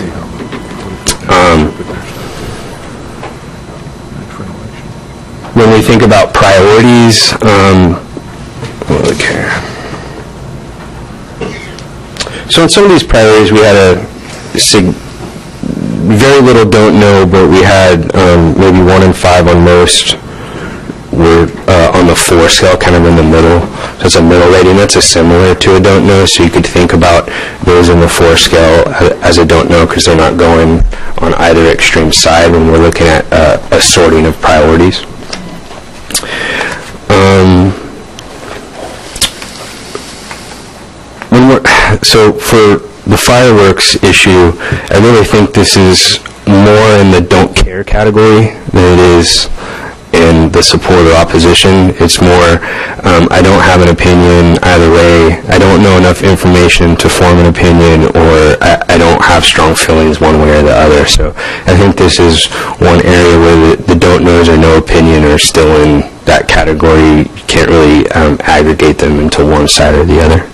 When we think about priorities, look here. So in some of these priorities, we had very little don't know, but we had maybe 1 in 5 on most. We're on the 4 scale, kind of in the middle. So it's a middle rating that's similar to a don't know. So you could think about those in the 4 scale as a don't know, because they're not going on either extreme side when we're looking at a sorting of priorities. So for the fireworks issue, I really think this is more in the don't care category than it is in the support or opposition. It's more, I don't have an opinion either way. I don't know enough information to form an opinion, or I don't have strong feelings one way or the other. So I think this is one area where the don't knows or no opinion are still in that category. You can't really aggregate them into one side or the other.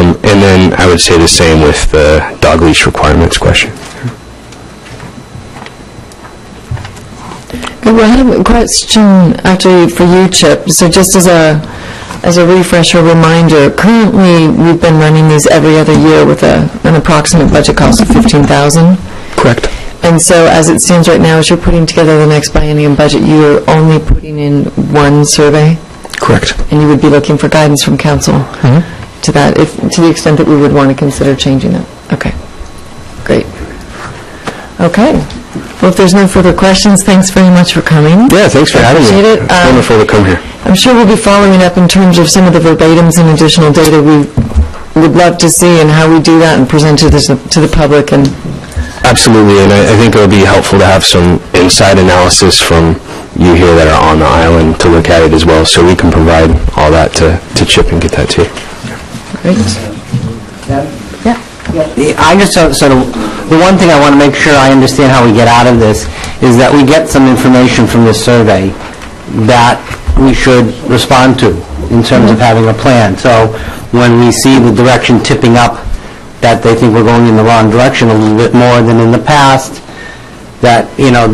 And then I would say the same with the dog leash requirements question. Well, I have a question actually for you, Chip. So just as a refresher reminder, currently we've been running these every other year with an approximate budget cost of $15,000. Correct. And so as it stands right now, as you're putting together the next biennium budget, you're only putting in one survey? Correct. And you would be looking for guidance from council to that, to the extent that we would want to consider changing it? Okay. Great. Okay. Well, if there's no further questions, thanks very much for coming. Yeah, thanks for having me. Appreciate it. It's wonderful to come here. I'm sure we'll be following up in terms of some of the verbatims and additional data we would love to see, and how we do that and present it to the public. And absolutely, and I think it would be helpful to have some inside analysis from you here that are on the island to look at it as well, so we can provide all that to Chip and get that to you. Great. I just sort of, the one thing I want to make sure I understand how we get out of this is that we get some information from this survey that we should respond to in terms of having a plan. So when we see the direction tipping up, that they think we're going in the wrong direction a little bit more than in the past, that, you know,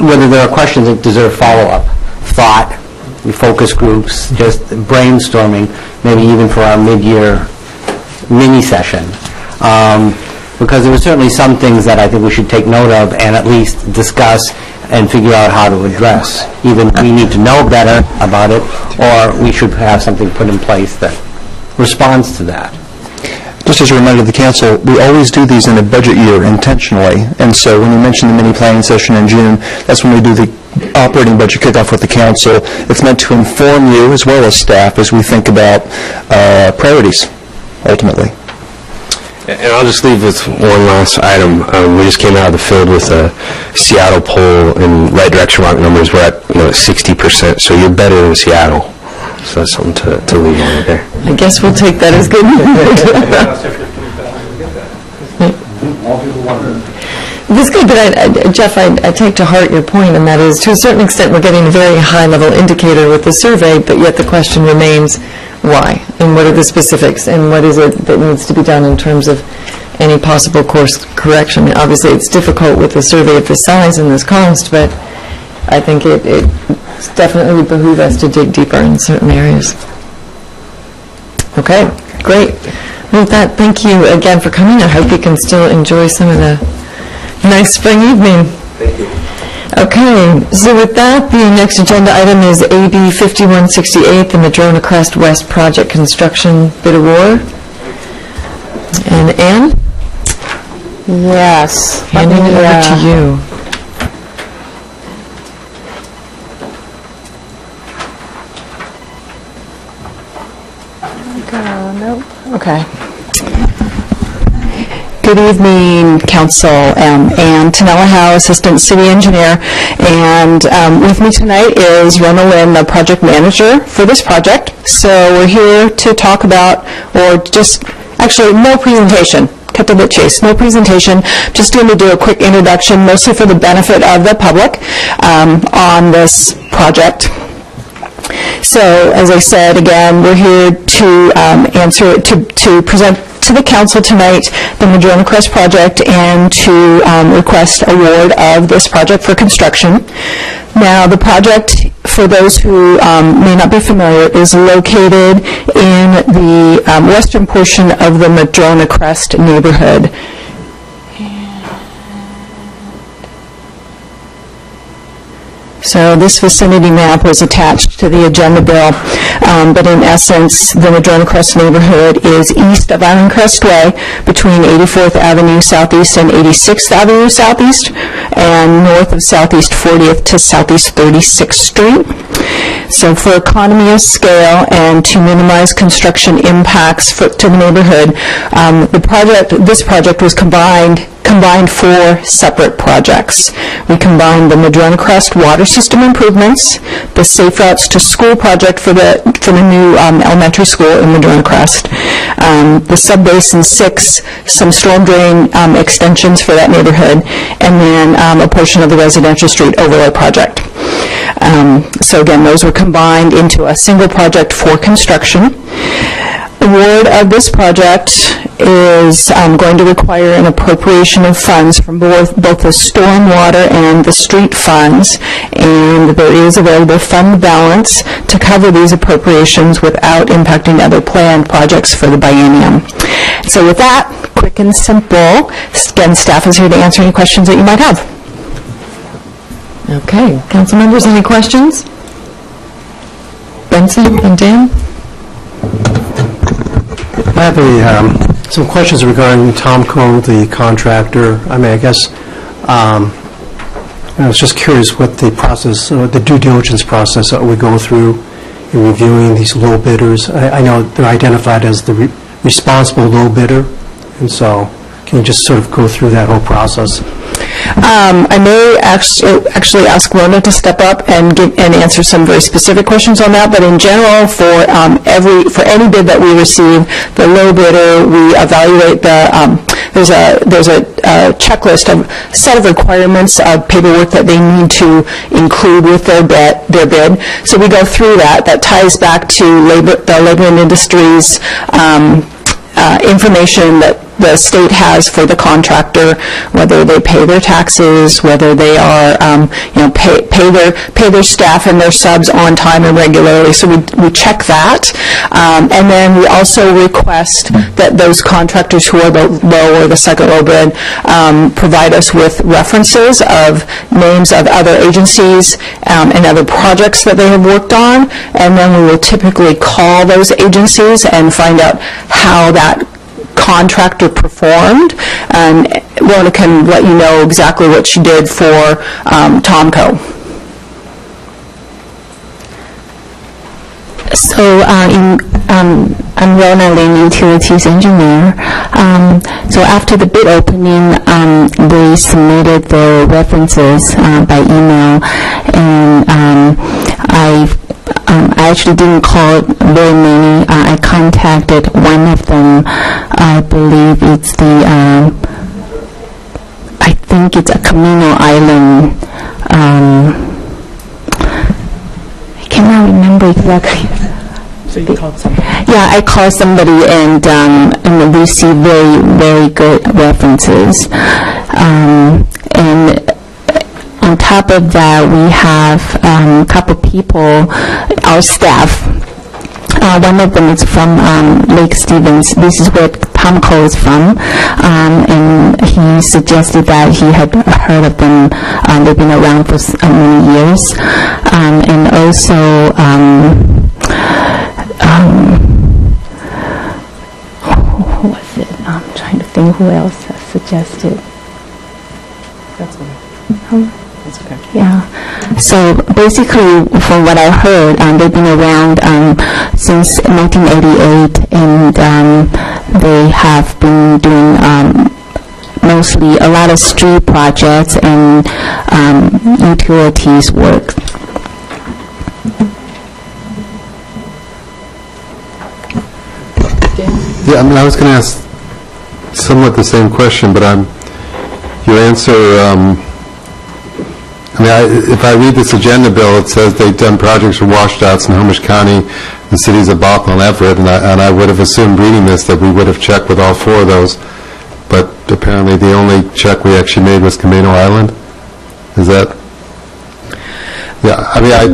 whether there are questions that deserve follow-up. thought, focus groups, just brainstorming, maybe even for our mid-year mini session. Because there were certainly some things that I think we should take note of and at least discuss and figure out how to address. Either we need to know better about it, or we should have something put in place that responds to that. Just as a reminder to the council, we always do these in a budget year intentionally, and so when you mention the mini planning session in June, that's when we do the operating budget kickoff with the council. It's meant to inform you as well as staff as we think about priorities, ultimately. And I'll just leave with one last item. We just came out of the field with a Seattle poll, and right direction mark numbers were at 60%, so you're better than Seattle. So that's something to leave on there. I guess we'll take that as good news. That's good, but Jeff, I take to heart your point, and that is, to a certain extent, we're getting a very high-level indicator with the survey, but yet the question remains, why? And what are the specifics? And what is it that needs to be done in terms of any possible course correction? Obviously, it's difficult with a survey of this size and this cost, but I think it definitely would behoove us to dig deeper in certain areas. Okay, great. With that, thank you again for coming. I hope you can still enjoy some of the nice spring evening. Thank you. Okay, so with that, the next agenda item is AB 5168, the Madrona Crest West Project Construction Bid Award. And Ann? Yes. Handing it over to you. Okay. Good evening, Council. Ann Tonella-Howe, Assistant City Engineer, and with me tonight is Rona Lynn, the Project Manager for this project. So we're here to talk about, or just, actually, no presentation. Cut to the chase, no presentation. Just going to do a quick introduction, mostly for the benefit of the public, on this project. So, as I said, again, we're here to present to the council tonight the Madrona Crest project and to request award of this project for construction. Now, the project, for those who may not be familiar, is located in the western portion of the Madrona Crest neighborhood. So this vicinity map was attached to the agenda bill, but in essence, the Madrona Crest neighborhood is east of Island Crest Way, between 84th Avenue Southeast and 86th Avenue Southeast, and north of Southeast 40th to Southeast 36th Street. So for economy of scale and to minimize construction impacts to the neighborhood, this project was combined 4 separate projects. We combined the Madrona Crest water system improvements, the Safe Routes to School project for the new elementary school in Madrona Crest, the Sub-Basin 6, some storm drain extensions for that neighborhood, and then a portion of the residential street overlay project. So again, those were combined into a single project for construction. Award of this project is going to require an appropriation of funds from both the stormwater and the street funds, and there is available fund balance to cover these appropriations without impacting other planned projects for the biennium. So with that, quick and simple, again, staff is here to answer any questions that you might have. Okay, council members, any questions? Benson and Dan? I have some questions regarding Tomco, the contractor. I mean, I guess, I was just curious what the process, the due diligence process that we go through in reviewing these low bidders. I know they're identified as the responsible low bidder, and so can you just sort of go through that whole process? I may actually ask Rona to step up and answer some very specific questions on that, but in general, for any bid that we receive, the low bidder, we evaluate there's a checklist of set of requirements of paperwork that they need to include with their bid. So we go through that. That ties back to the Labor and Industries information that the state has for the contractor, whether they pay their taxes, whether they are, pay their staff and their subs on time and regularly. So we check that. And then we also request that those contractors who are the low or the second low bid provide us with references of names of other agencies and other projects that they have worked on. And then we will typically call those agencies and find out how that contractor performed, and Rona can let you know exactly what she did for Tomco. So I'm Rona Lin, utilities engineer. So after the bid opening, they submitted their references by email, and I actually didn't call very many. I contacted one of them. I believe it's I think it's a Camino Island. I cannot remember exactly. So you called somebody? Yeah, I called somebody and received very, very good references. And on top of that, we have a couple people, our staff. One of them is from Lake Stevens. This is where Tomco is from. And he suggested that he had heard of them. They've been around for many years. And also, who was it? I'm trying to think who else suggested. That's okay. That's okay. Yeah. So basically, from what I heard, they've been around since 1988, and they have been doing mostly a lot of street projects and utilities work. Yeah, I mean, I was going to ask somewhat the same question, but your answer, if I read this agenda bill, it says they've done projects for washouts in Homish County, the cities of Bothell and Everett, and I would have assumed reading this that we would have checked with all four of those, but apparently the only check we actually made was Camino Island. Is that? Yeah, I mean, I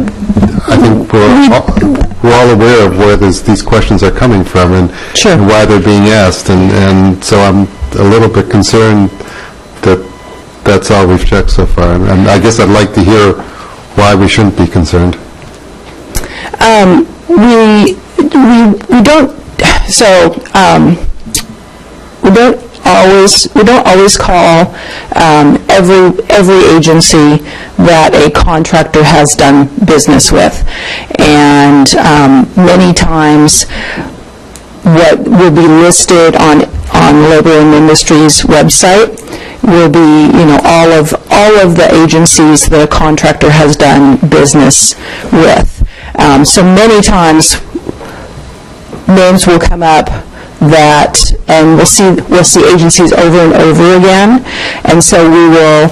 think we're all aware of where these questions are coming from and why they're being asked, and so I'm a little bit concerned that that's all we've checked so far. And I guess I'd like to hear why we shouldn't be concerned. We don't. So we don't always call every agency that a contractor has done business with, and many times what will be listed on Labor and Industries website will be, all of the agencies that a contractor has done business with. So many times names will come up that, and we'll see agencies over and over again, and so we will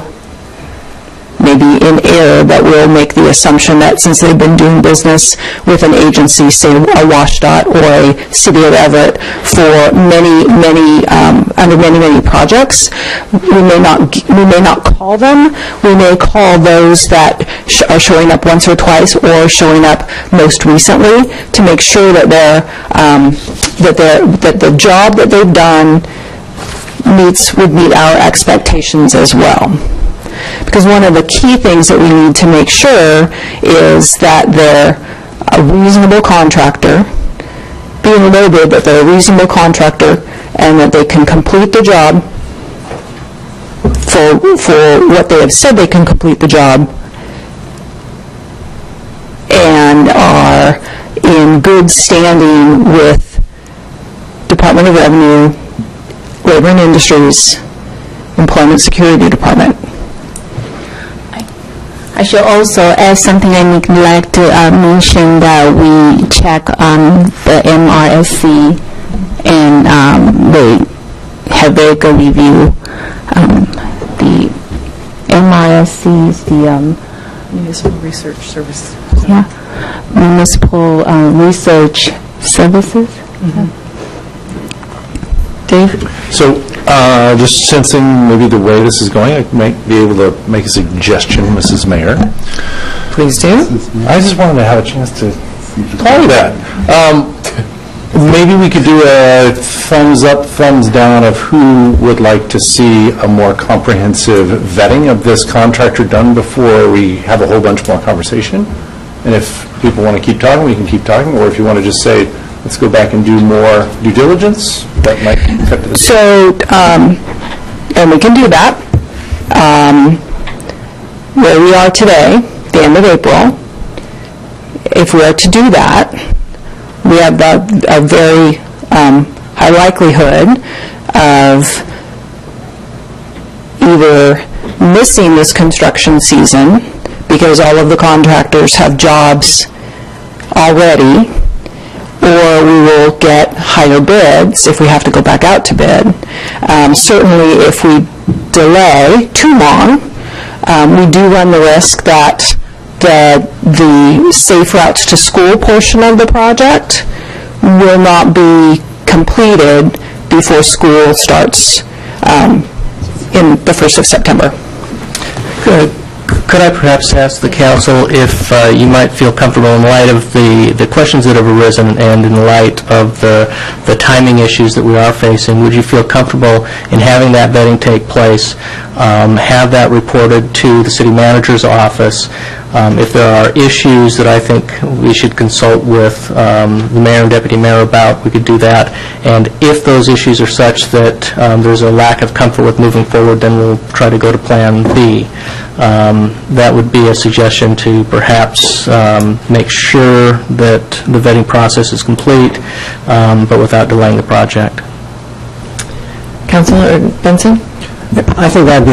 maybe in error, but we'll make the assumption that since they've been doing business with an agency, say a WashDOT or a City of Everett, for under many projects, we may not call them. We may call those that are showing up once or twice or showing up most recently to make sure that that the job that they've done would meet our expectations as well. Because one of the key things that we need to make sure is that they're a reasonable contractor, being a low bid, that they're a reasonable contractor, and that they can complete the job for what they have said they can complete the job, and are in good standing with Department of Revenue, Labor and Industries, Employment Security Department. I should also add something I would like to mention, that we check the MRSC, and they have very good review. The MRSC is the Municipal Research Service. Municipal Research Services. Dave, Steve? So, just sensing maybe the way this is going, I might be able to make a suggestion, Mrs. Mayor. Please do. I just wanted to have a chance to call you that. Maybe we could do a thumbs up, thumbs down of who would like to see a more comprehensive vetting of this contractor done before we have a whole bunch more conversation. And if people want to keep talking, we can keep talking. Or if you want to just say, let's go back and do more due diligence, that might cut to the... So, and we can do that. Where we are today, the end of April, if we are to do that, we have a very high likelihood of either missing this construction season because all of the contractors have jobs already, or we will get higher bids if we have to go back out to bid. Certainly, if we delay too long, we do run the risk that the safe routes to school portion of the project will not be completed before school starts in the 1st of September. Good. Could I perhaps ask the council if you might feel comfortable, in light of the questions that have arisen and in light of the timing issues that we are facing, would you feel comfortable in having that vetting take place, have that reported to the city manager's office? If there are issues that I think we should consult with the mayor and deputy mayor about, we could do that. And if those issues are such that there's a lack of comfort with moving forward, then we'll try to go to Plan B. That would be a suggestion to perhaps make sure that the vetting process is complete, but without delaying the project. Councilor Benson? I think I'd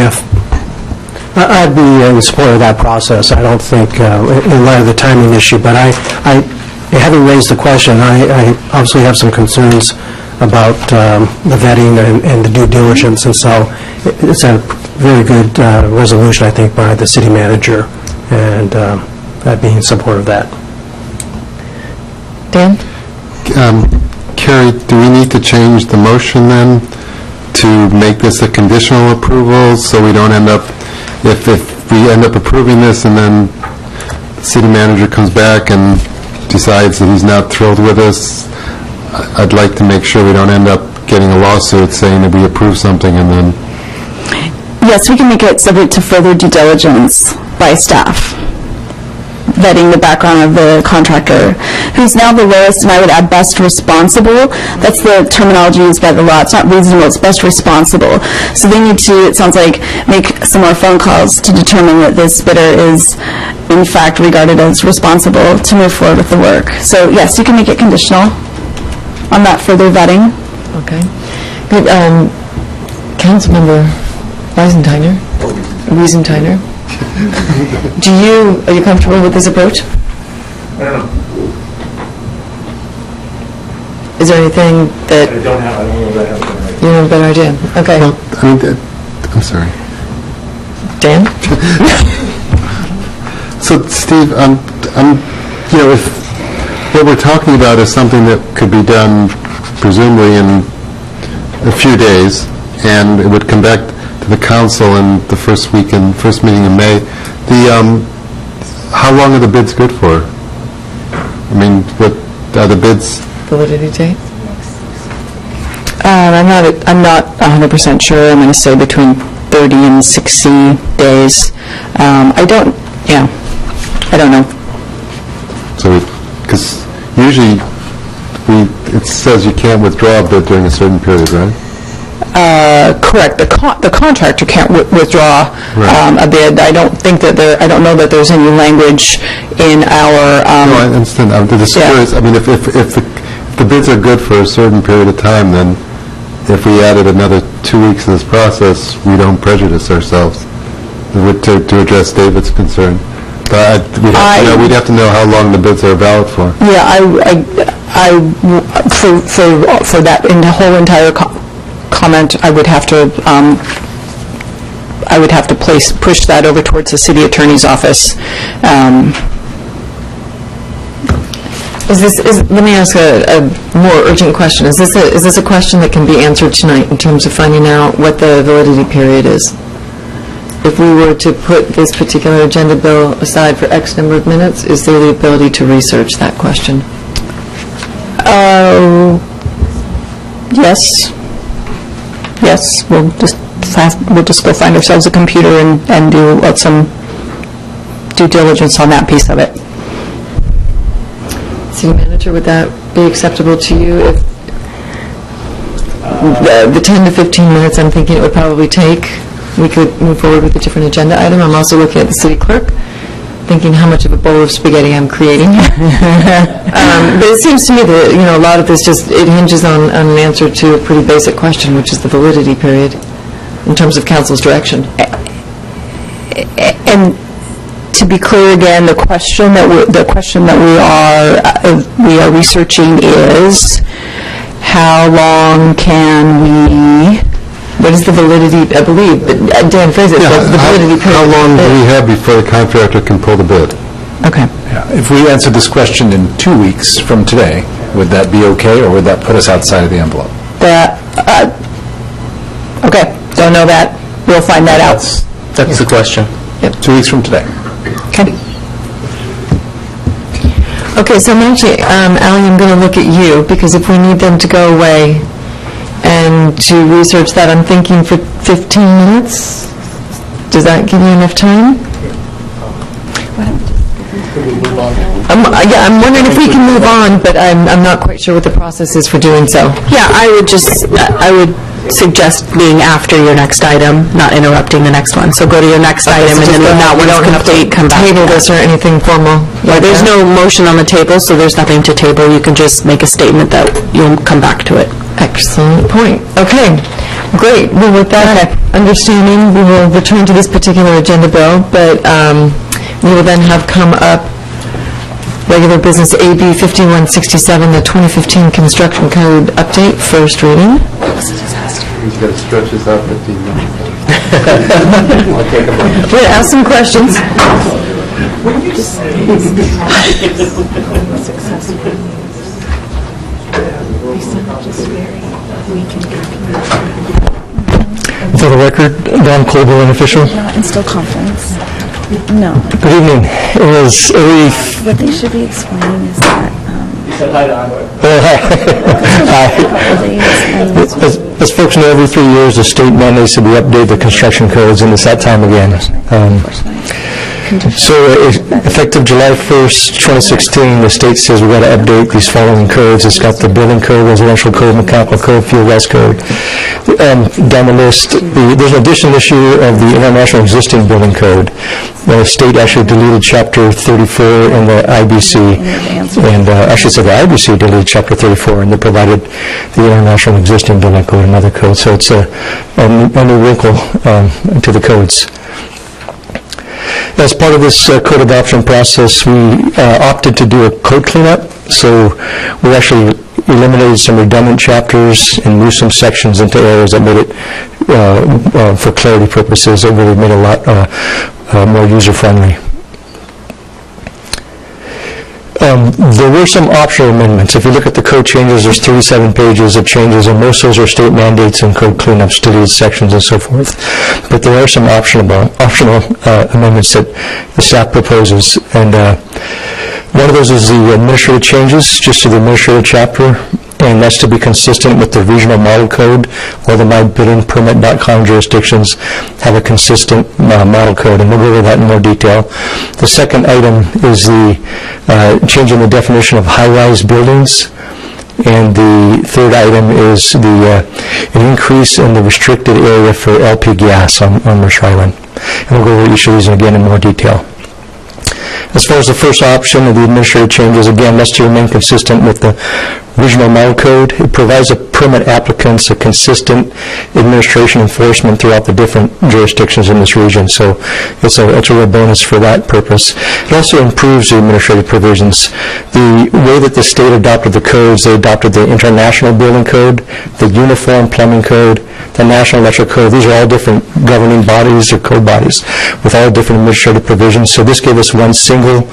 be in support of that process. I don't think, in light of the timing issue, but having raised the question, I obviously have some concerns about the vetting and the due diligence, and so it's a very good resolution, I think, by the city manager, and I'd be in support of that. Dan? Carrie, do we need to change the motion then to make this a conditional approval so we don't end up, if we end up approving this and then the city manager comes back and decides that he's not thrilled with us, I'd like to make sure we don't end up getting a lawsuit saying that we approve something and then... Yes, we can make it subject to further due diligence by staff, vetting the background of the contractor, who's now the lowest, and I would add best responsible. That's the terminology used by the law. It's not reasonable, it's best responsible. So they need to, it sounds like, make some more phone calls to determine that this bidder is, in fact, regarded as responsible to move forward with the work. So yes, you can make it conditional on that further vetting. Okay. Good. Councilmember Wiesentiner? Are you comfortable with this approach? I don't know. Is there anything that... I don't know that I have a better idea. You have a better idea? Okay. Well, I'm sorry. Dan? So, Steve, if what we're talking about is something that could be done presumably in a few days, and it would come back to the council in the first meeting in May, how long are the bids good for? I mean, what are the bids? Validity date? I'm not 100% sure. I'm going to say between 30 and 60 days. I don't know. So, because usually it says you can't withdraw a bid during a certain period, right? Correct. The contractor can't withdraw Right. a bid. I don't know that there's any language in our... No, I understand. I'm just curious. I mean, if the bids are good for a certain period of time, then if we added another 2 weeks to this process, we don't prejudice ourselves to address David's concern. But we'd have to know how long the bids are valid for. Yeah, for that in the whole entire comment, I would have to push that over towards the city attorney's office. Let me ask a more urgent question. Is this a question that can be answered tonight in terms of finding out what the validity period is? If we were to put this particular agenda bill aside for X number of minutes, is there the ability to research that question? Yes. Yes, we'll just go find ourselves a computer and do some due diligence on that piece of it. City Manager, would that be acceptable to you? If the 10 to 15 minutes I'm thinking it would probably take, we could move forward with a different agenda item. I'm also looking at the City Clerk, thinking how much of a bowl of spaghetti I'm creating. But it seems to me that, a lot of this it hinges on an answer to a pretty basic question, which is the validity period in terms of council's direction. And to be clear again, the question that we are researching is how long can we? What is the validity? I believe Dan phrased it. The validity period. How long do we have before the contractor can pull the bid? Okay. Yeah. If we answer this question in 2 weeks from today, would that be okay, or would that put us outside of the envelope? Okay. Don't know that. We'll find that out. That's the question. Yep. 2 weeks from today. Okay. Okay, so actually, Ally, I'm going to look at you, because if we need them to go away and to research that, I'm thinking for 15 minutes. Does that give you enough time? I'm wondering if we can move on, but I'm not quite sure what the process is for doing so. Yeah, I would suggest being after your next item, not interrupting the next one. So go to your next item, and then when that one is complete, come back. Table this or anything formal? Yeah, there's no motion on the table, so there's nothing to table. You can just make a statement that you'll come back to it. Excellent point. Okay, great. Well, with that understanding, we will return to this particular agenda bill, but we will then have come up regular business AB 5167, the 2015 Construction Code Update, first reading. He's got to stretch this out 15 minutes. We'll ask some questions. For the record, Don Colville, an official. Not in still conference. No. Good evening. It was What they should be explaining is that As folks know, every 3 years the state mandates that we update the construction codes, and it's that time again. So effective July 1st, 2016, the state says we've got to update these following codes. It's got the building code, residential code, mechanical code, fuel gas code. Down the list, there's an addition this year of the international existing building code. The state actually deleted Chapter 34 in the IBC, and actually said the IBC deleted Chapter 34, and they provided the international existing building code, another code. So it's a new wrinkle to the codes. As part of this code adoption process, we opted to do a code cleanup. So we actually eliminated some redundant chapters and moved some sections into areas that made it, for clarity purposes, it really made a lot more user-friendly. There were some optional amendments. If you look at the code changes, there's 37 pages of changes, and most of those are state mandates and code cleanups, deleted sections, and so forth. But there are some optional amendments that the staff proposes, and one of those is the administrative changes, just to the administrative chapter, and that's to be consistent with the regional model code. All the mybuildingpermit.com jurisdictions have a consistent model code, and we'll go over that in more detail. The second item is the change in the definition of high-rise buildings, and the third item is the an increase in the restricted area for LP gas on Mercer Island. And we'll go over each of these again in more detail. As far as the first option of the administrative changes, again, that's to remain consistent with the regional model code. It provides the permit applicants a consistent administration enforcement throughout the different jurisdictions in this region. So it's a real bonus for that purpose. It also improves the administrative provisions. The way that the state adopted the codes, they adopted the International Building Code, the Uniform Plumbing Code, the National Electrical Code. These are all different governing bodies or code bodies with all different administrative provisions. So this gave us one single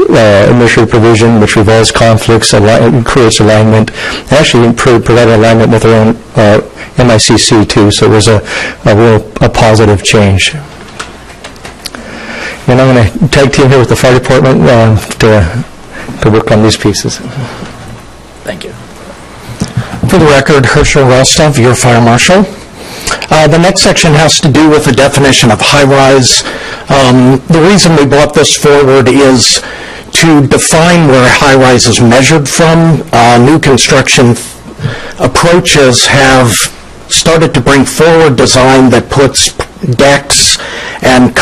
administrative provision which resolves conflicts, creates alignment, and actually provided alignment with our own MICC too, so it was a positive change. And I'm going to tag team here with the fire department to work on these pieces. Thank you. For the record, Herschel Rostov, your fire marshal. The next section has to do with the definition of high-rise. The reason we brought this forward is to define where high-rise is measured from. New construction approaches have started to bring forward design that puts decks and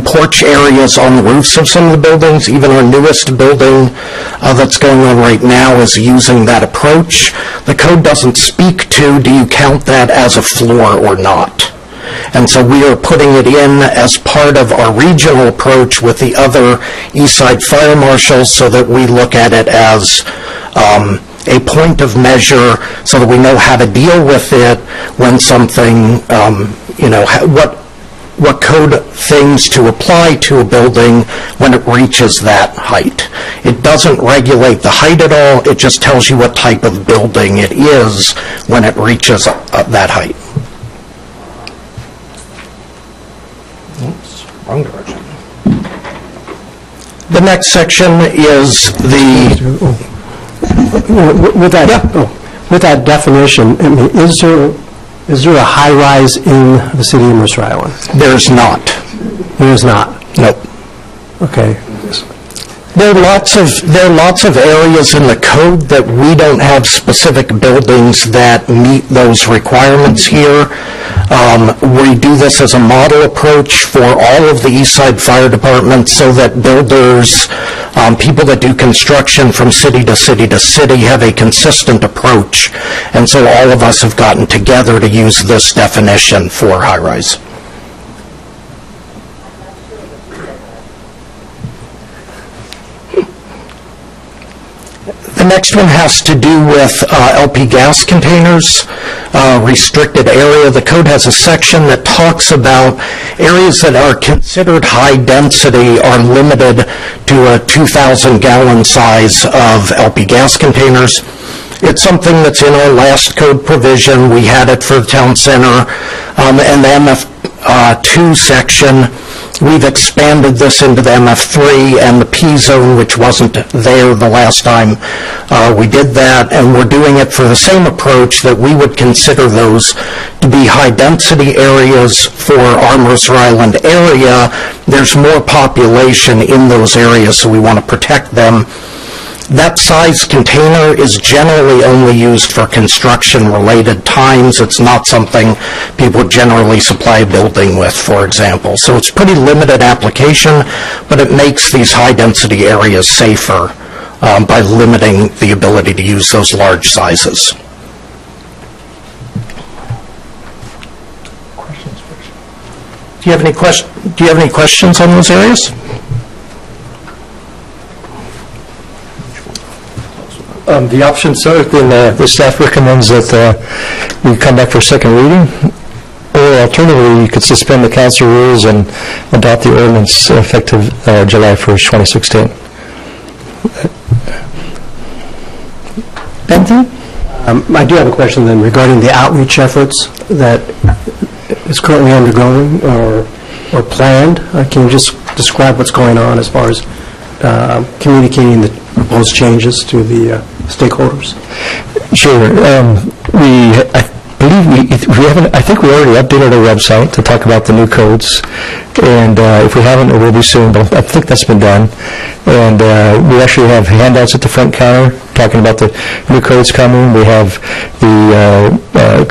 porch areas on the roofs of some of the buildings. Even our newest building that's going on right now is using that approach. The code doesn't speak to, do you count that as a floor or not? And so we are putting it in as part of our regional approach with the other East Side fire marshals so that we look at it as a point of measure so that we know how to deal with it when something, what code things to apply to a building when it reaches that height. It doesn't regulate the height at all, it just tells you what type of building it is when it reaches that height. Oops, wrong direction. The next section is With that definition, I mean, is there a high-rise in the city of Mercer Island? There's not. There is not? Nope. Okay. There are lots of areas in the code that we don't have specific buildings that meet those requirements here. We do this as a model approach for all of the East Side Fire Departments so that builders, people that do construction from city to city to city have a consistent approach. And so all of us have gotten together to use this definition for high-rise. The next one has to do with LP gas containers, restricted area. The code has a section that talks about areas that are considered high density are limited to a 2,000-gallon size of LP gas containers. It's something that's in our last code provision. We had it for the town center. And the MF2 section, we've expanded this into the MF3 and the P zone, which wasn't there the last time we did that, and we're doing it for the same approach that we would consider those to be high-density areas for our Mercer Island area. There's more population in those areas, so we want to protect them. That size container is generally only used for construction-related times. It's not something people generally supply a building with, for example. So it's pretty limited application, but it makes these high-density areas safer by limiting the ability to use those large sizes. Do you have any questions on those areas? The option, so then the staff recommends that we come back for second reading, or alternatively, you could suspend the council rules and adopt the ordinance effective July 1st, 2016. Benson? I do have a question then regarding the outreach efforts that is currently undergoing or planned. Can you just describe what's going on as far as communicating the proposed changes to the stakeholders? Sure. I think we already updated our website to talk about the new codes, and if we haven't, it will be soon, but I think that's been done. And we actually have handouts at the front counter talking about the new codes coming. We have the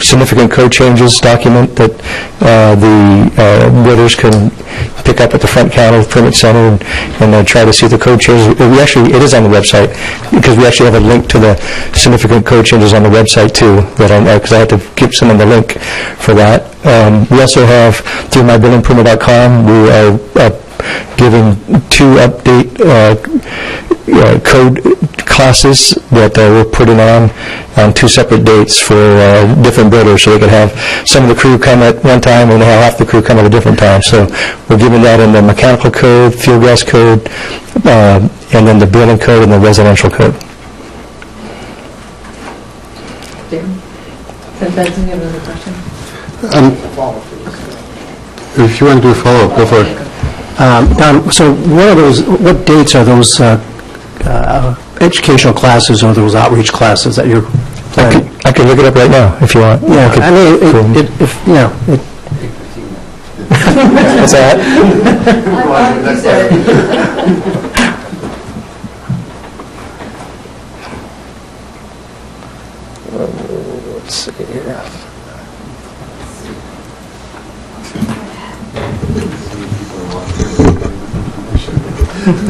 significant code changes document that the bidders can pick up at the front counter of the permit center and try to see the code changes. It is on the website because we actually have a link to the significant code changes on the website too, because I had to give someone the link for that. We also have, through mybuildingpermit.com, we are giving 2 update code classes that we're putting on two separate dates for different builders, so we could have some of the crew come at one time and have half the crew come at a different time. So we're giving that in the mechanical code, fuel gas code, and then the building code and the residential code. Benson, you have another question? If you want to do a follow-up, go for it. Don, so what dates are those educational classes or those outreach classes that you're planning? I can look it up right now if you want. Yeah, I mean, What's that? Let's see here.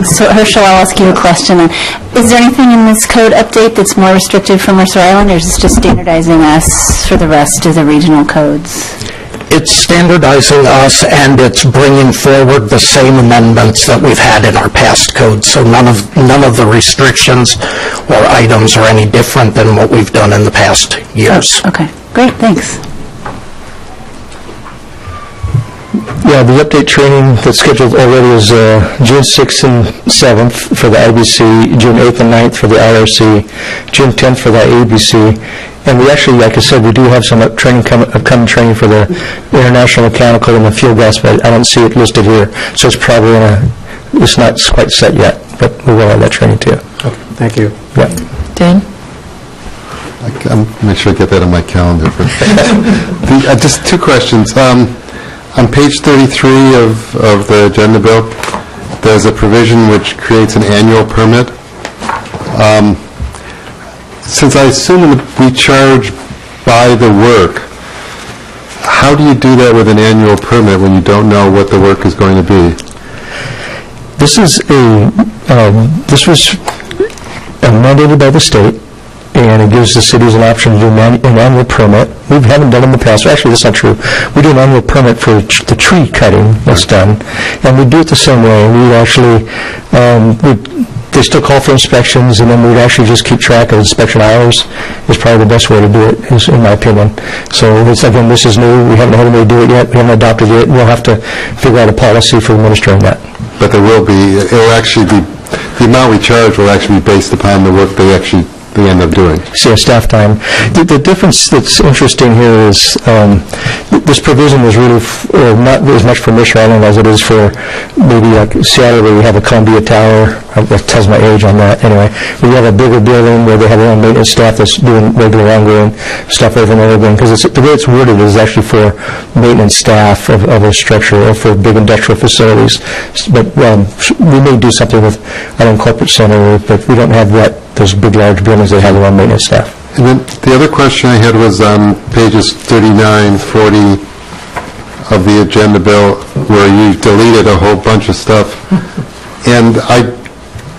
So Herschel, I'll ask you a question. Is there anything in this code update that's more restrictive for Mercer Island, or is this just standardizing us for the rest of the regional codes? It's standardizing us, and it's bringing forward the same amendments that we've had in our past codes. So none of the restrictions or items are any different than what we've done in the past years. Oh, okay, great, thanks. Yeah, the update training that's scheduled already is June 6th and 7th for the IBC, June 8th and 9th for the IRC, June 10th for the ABC. And we actually, like I said, we do have some upcoming training for the international mechanical and the fuel gas, but I don't see it listed here. So it's probably it's not quite set yet, but we will have that training too. Okay, thank you. Yeah. Dan? I'll make sure I get that on my calendar. Just two questions. On page 33 of the agenda bill, there's a provision which creates an annual permit. Since I assume we charge by the work, how do you do that with an annual permit when you don't know what the work is going to be? This was mandated by the state, and it gives the cities an option to do an annual permit. We haven't done it in the past. Actually, that's not true. We do an annual permit for the tree cutting that's done, and we do it the same way. We actually, they still call for inspections, and then we'd actually just keep track of inspection hours is probably the best way to do it, in my opinion. So, again, this is new. We haven't had anybody do it yet. We haven't adopted it. We'll have to figure out a policy for administering that. But there will be, it will actually be, the amount we charge will actually be based upon the work they end up doing. So staff time. The difference that's interesting here is this provision is really not as much for Mercer Island as it is for maybe like Seattle, where we have a Columbia Tower. That tells my age on that. Anyway, we have a bigger building where they have their own maintenance staff that's doing regular ongoing stuff over and over again. Because the way it's worded is actually for maintenance staff of a structure or for big industrial facilities. But we may do something with our own corporate center, but we don't have those big, large buildings that have their own maintenance staff. And then the other question I had was on pages 39, 40 of the agenda bill, where you deleted a whole bunch of stuff. And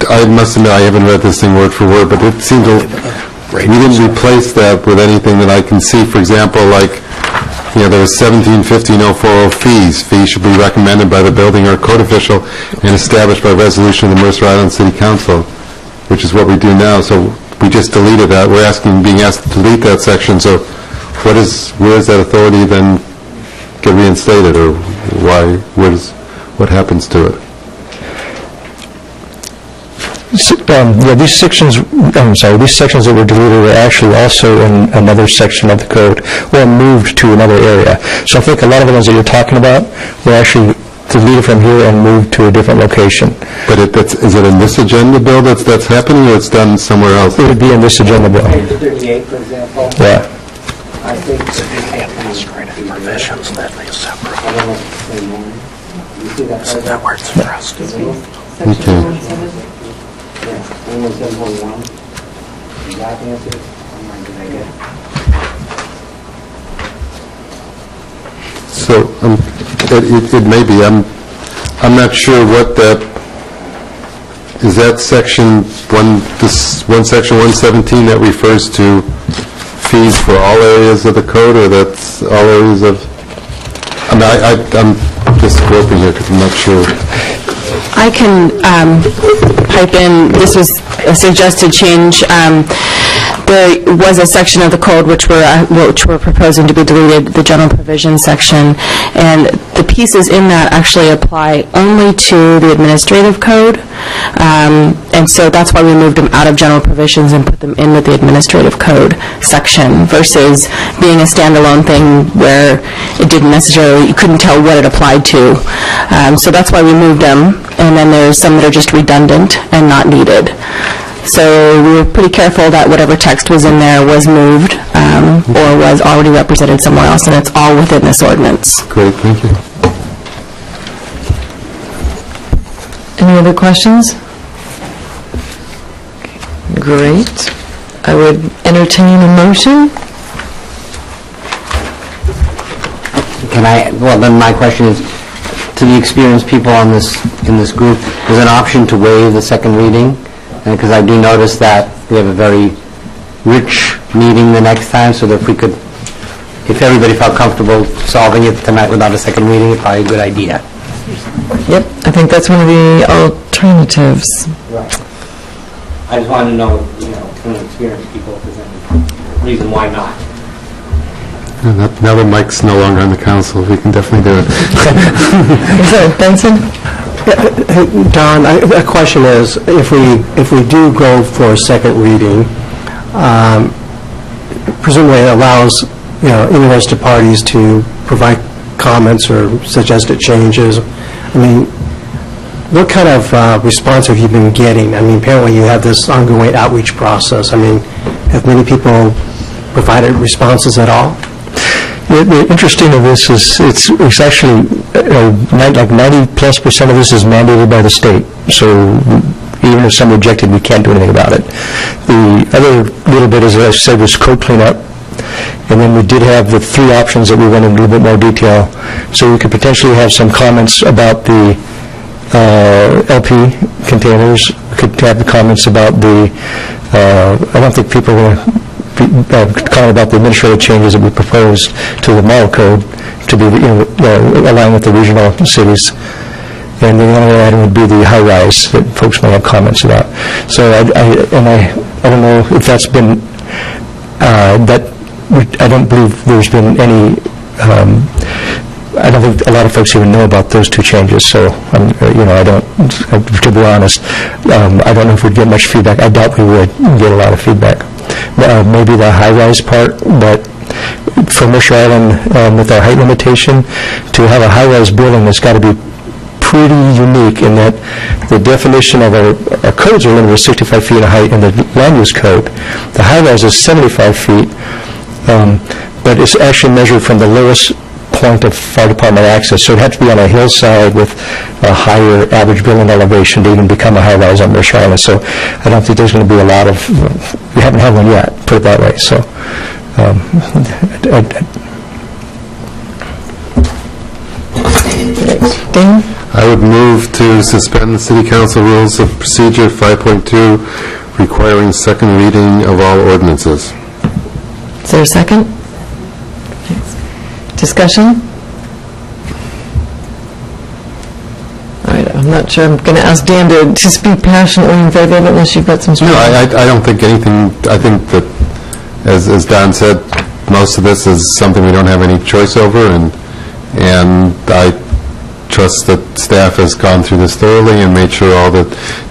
I must admit, I haven't read this thing word for word, but it seemed we didn't replace that with anything that I can see. For example, like, there was 17-15-040 fees. Fees should be recommended by the building or code official and established by resolution of the Mercer Island City Council, which is what we do now. So we just deleted that. We're being asked to delete that section. So where does that authority then get reinstated, or what happens to it? These sections that were deleted were actually also in another section of the code, or moved to another area. So I think a lot of the ones that you're talking about were actually deleted from here and moved to a different location. But is it in this agenda bill that's happening, or it's done somewhere else? It would be in this agenda bill. Page 38, for example. Yeah. I think Administrative provisions that they separate. I don't know if it's the same one. You see that? So that works for us. Okay. Yeah, 117.1. Exact answer. Did I get it? So it may be. I'm not sure what that is. That section section 117 that refers to fees for all areas of the code, or that's all areas of. I'm just groping here because I'm not sure. I can pipe in, this was a suggested change. There was a section of the code which we're proposing to be deleted, the general provision section, and the pieces in that actually apply only to the administrative code, and so that's why we moved them out of general provisions and put them in with the administrative code section versus being a standalone thing where it didn't necessarily, you couldn't tell what it applied to. So that's why we moved them, and then there's some that are just redundant and not needed. So we were pretty careful that whatever text was in there was moved or was already represented somewhere else, and it's all within this ordinance. Great, thank you. Any other questions? Great. I would entertain a motion. Well, then my question is, to the experienced people in this group, is an option to waive the second reading? Because I do notice that we have a very rich meeting the next time, so that if everybody felt comfortable solving it tonight without a second reading, it's probably a good idea. Yep, I think that's one of the alternatives. I just wanted to know, from the experienced people, if there's any reason why not. Now that Mike's no longer on the council, we can definitely do it. Benson? Don, a question is, if we do go for a second reading, presumably it allows interested parties to provide comments or suggested changes. I mean, what kind of response have you been getting? I mean, apparently you have this ongoing outreach process. I mean, have many people provided responses at all? The interesting of this is it's actually like 90+% of this is mandated by the state. So even if some rejected, we can't do anything about it. The other little bit, as I said, was code cleanup. And then we did have the three options that we went into a little bit more detail. So we could potentially have some comments about the LP containers. We could have the comments about the, I don't think people were comment about the administrative changes that we proposed to the model code to be aligned with the regional cities. And then the only item would be the high-rise that folks may have comments about. So I don't know if that's been, I don't believe there's been any, I don't think a lot of folks even know about those two changes, so, I don't, to be honest, I don't know if we'd get much feedback. I doubt we would get a lot of feedback. Maybe the high-rise part, but for Mercer Island, with our height limitation, to have a high-rise building that's got to be pretty unique in that the definition of our codes are limited to 65 feet in height in the land use code. The high-rise is 75 feet, but it's actually measured from the lowest point of fire department access, so it'd have to be on a hillside with a higher average building elevation to even become a high-rise on Mercer Island. So I don't think there's going to be a lot of, we haven't had one yet, put it that way. So Dan? I would move to suspend the City Council Rules of Procedure 5.2 requiring second reading of all ordinances. Is there a second? Discussion? All right, I'm not sure. I'm going to ask Dan to speak passionately in favor of it unless you've got some strong... No, I don't think anything. I think that, as Don said, most of this is something we don't have any choice over, and I trust that staff has gone through this thoroughly and made sure all the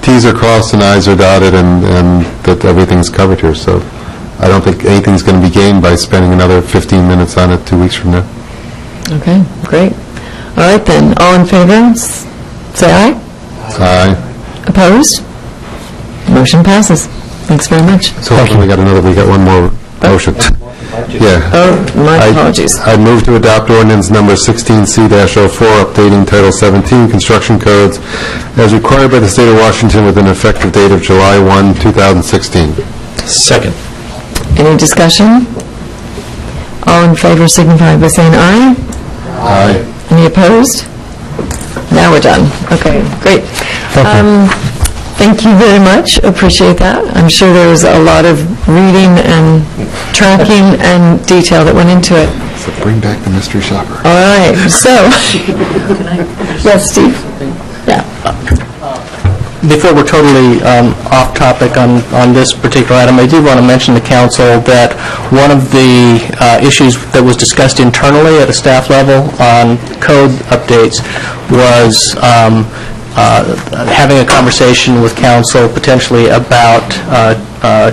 T's are crossed and I's are dotted and that everything's covered here. So I don't think anything's going to be gained by spending another 15 minutes on it 2 weeks from now. Okay, great. All right then, all in favor, say aye. Aye. Opposed? Motion passes. Thanks very much. So we got one more motion. Yeah. Oh, my apologies. I move to adopt ordinance number 16C-04, updating Title 17 construction codes as required by the state of Washington with an effective date of July 1, 2016. Second. Any discussion? All in favor signify by saying aye. Aye. Any opposed? Now we're done. Okay, great. Thank you very much. Appreciate that. I'm sure there was a lot of reading and tracking and detail that went into it. So bring back the mystery shopper. All right. So, yes, Steve. Yeah. Before we're totally off topic on this particular item, I do want to mention to council that one of the issues that was discussed internally at a staff level on code updates was having a conversation with council potentially about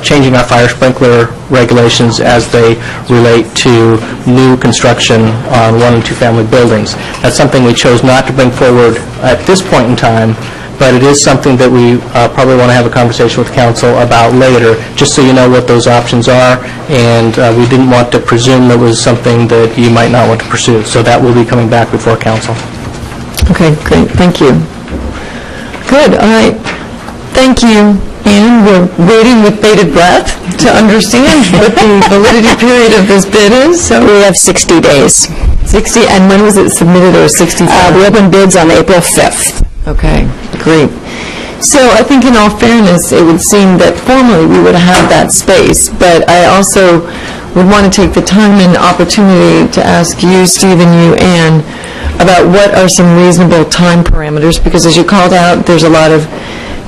changing our fire sprinkler regulations as they relate to new construction on 1- and 2-family buildings. That's something we chose not to bring forward at this point in time, but it is something that we probably want to have a conversation with council about later, just so you know what those options are, and we didn't want to presume that was something that you might not want to pursue. So that will be coming back before council. Okay, great, thank you. Good, all right. Thank you, Ann. We're waiting with bated breath to understand what the validity period of this bid is. So We have 60 days. 60, and when was it submitted, or 65? We opened bids on April 5th. Okay, great. So I think in all fairness, it would seem that formally we would have that space, but I also would want to take the time and opportunity to ask you, Steve, and you, Ann, about what are some reasonable time parameters, because as you called out, there's a lot of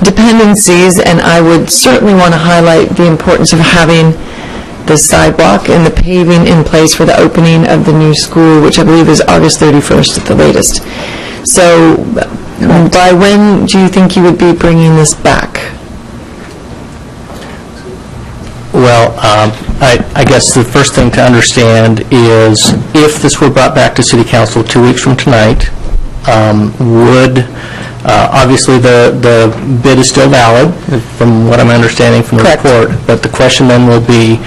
dependencies, and I would certainly want to highlight the importance of having the sidewalk and the paving in place for the opening of the new school, which I believe is August 31st at the latest. So by when do you think you would be bringing this back? Well, I guess the first thing to understand is if this were brought back to City Council 2 weeks from tonight, obviously the bid is still valid, from what I'm understanding from the report, but the question then will be,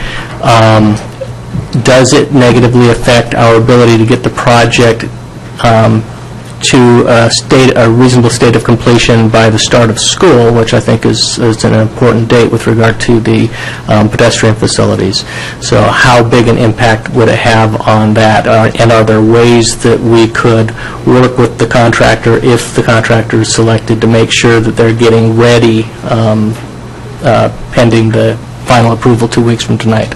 does it negatively affect our ability to get the project to a reasonable state of completion by the start of school, which I think is an important date with regard to the pedestrian facilities. So how big an impact would it have on that? And are there ways that we could work with the contractor, if the contractor is selected, to make sure that they're getting ready pending the final approval 2 weeks from tonight?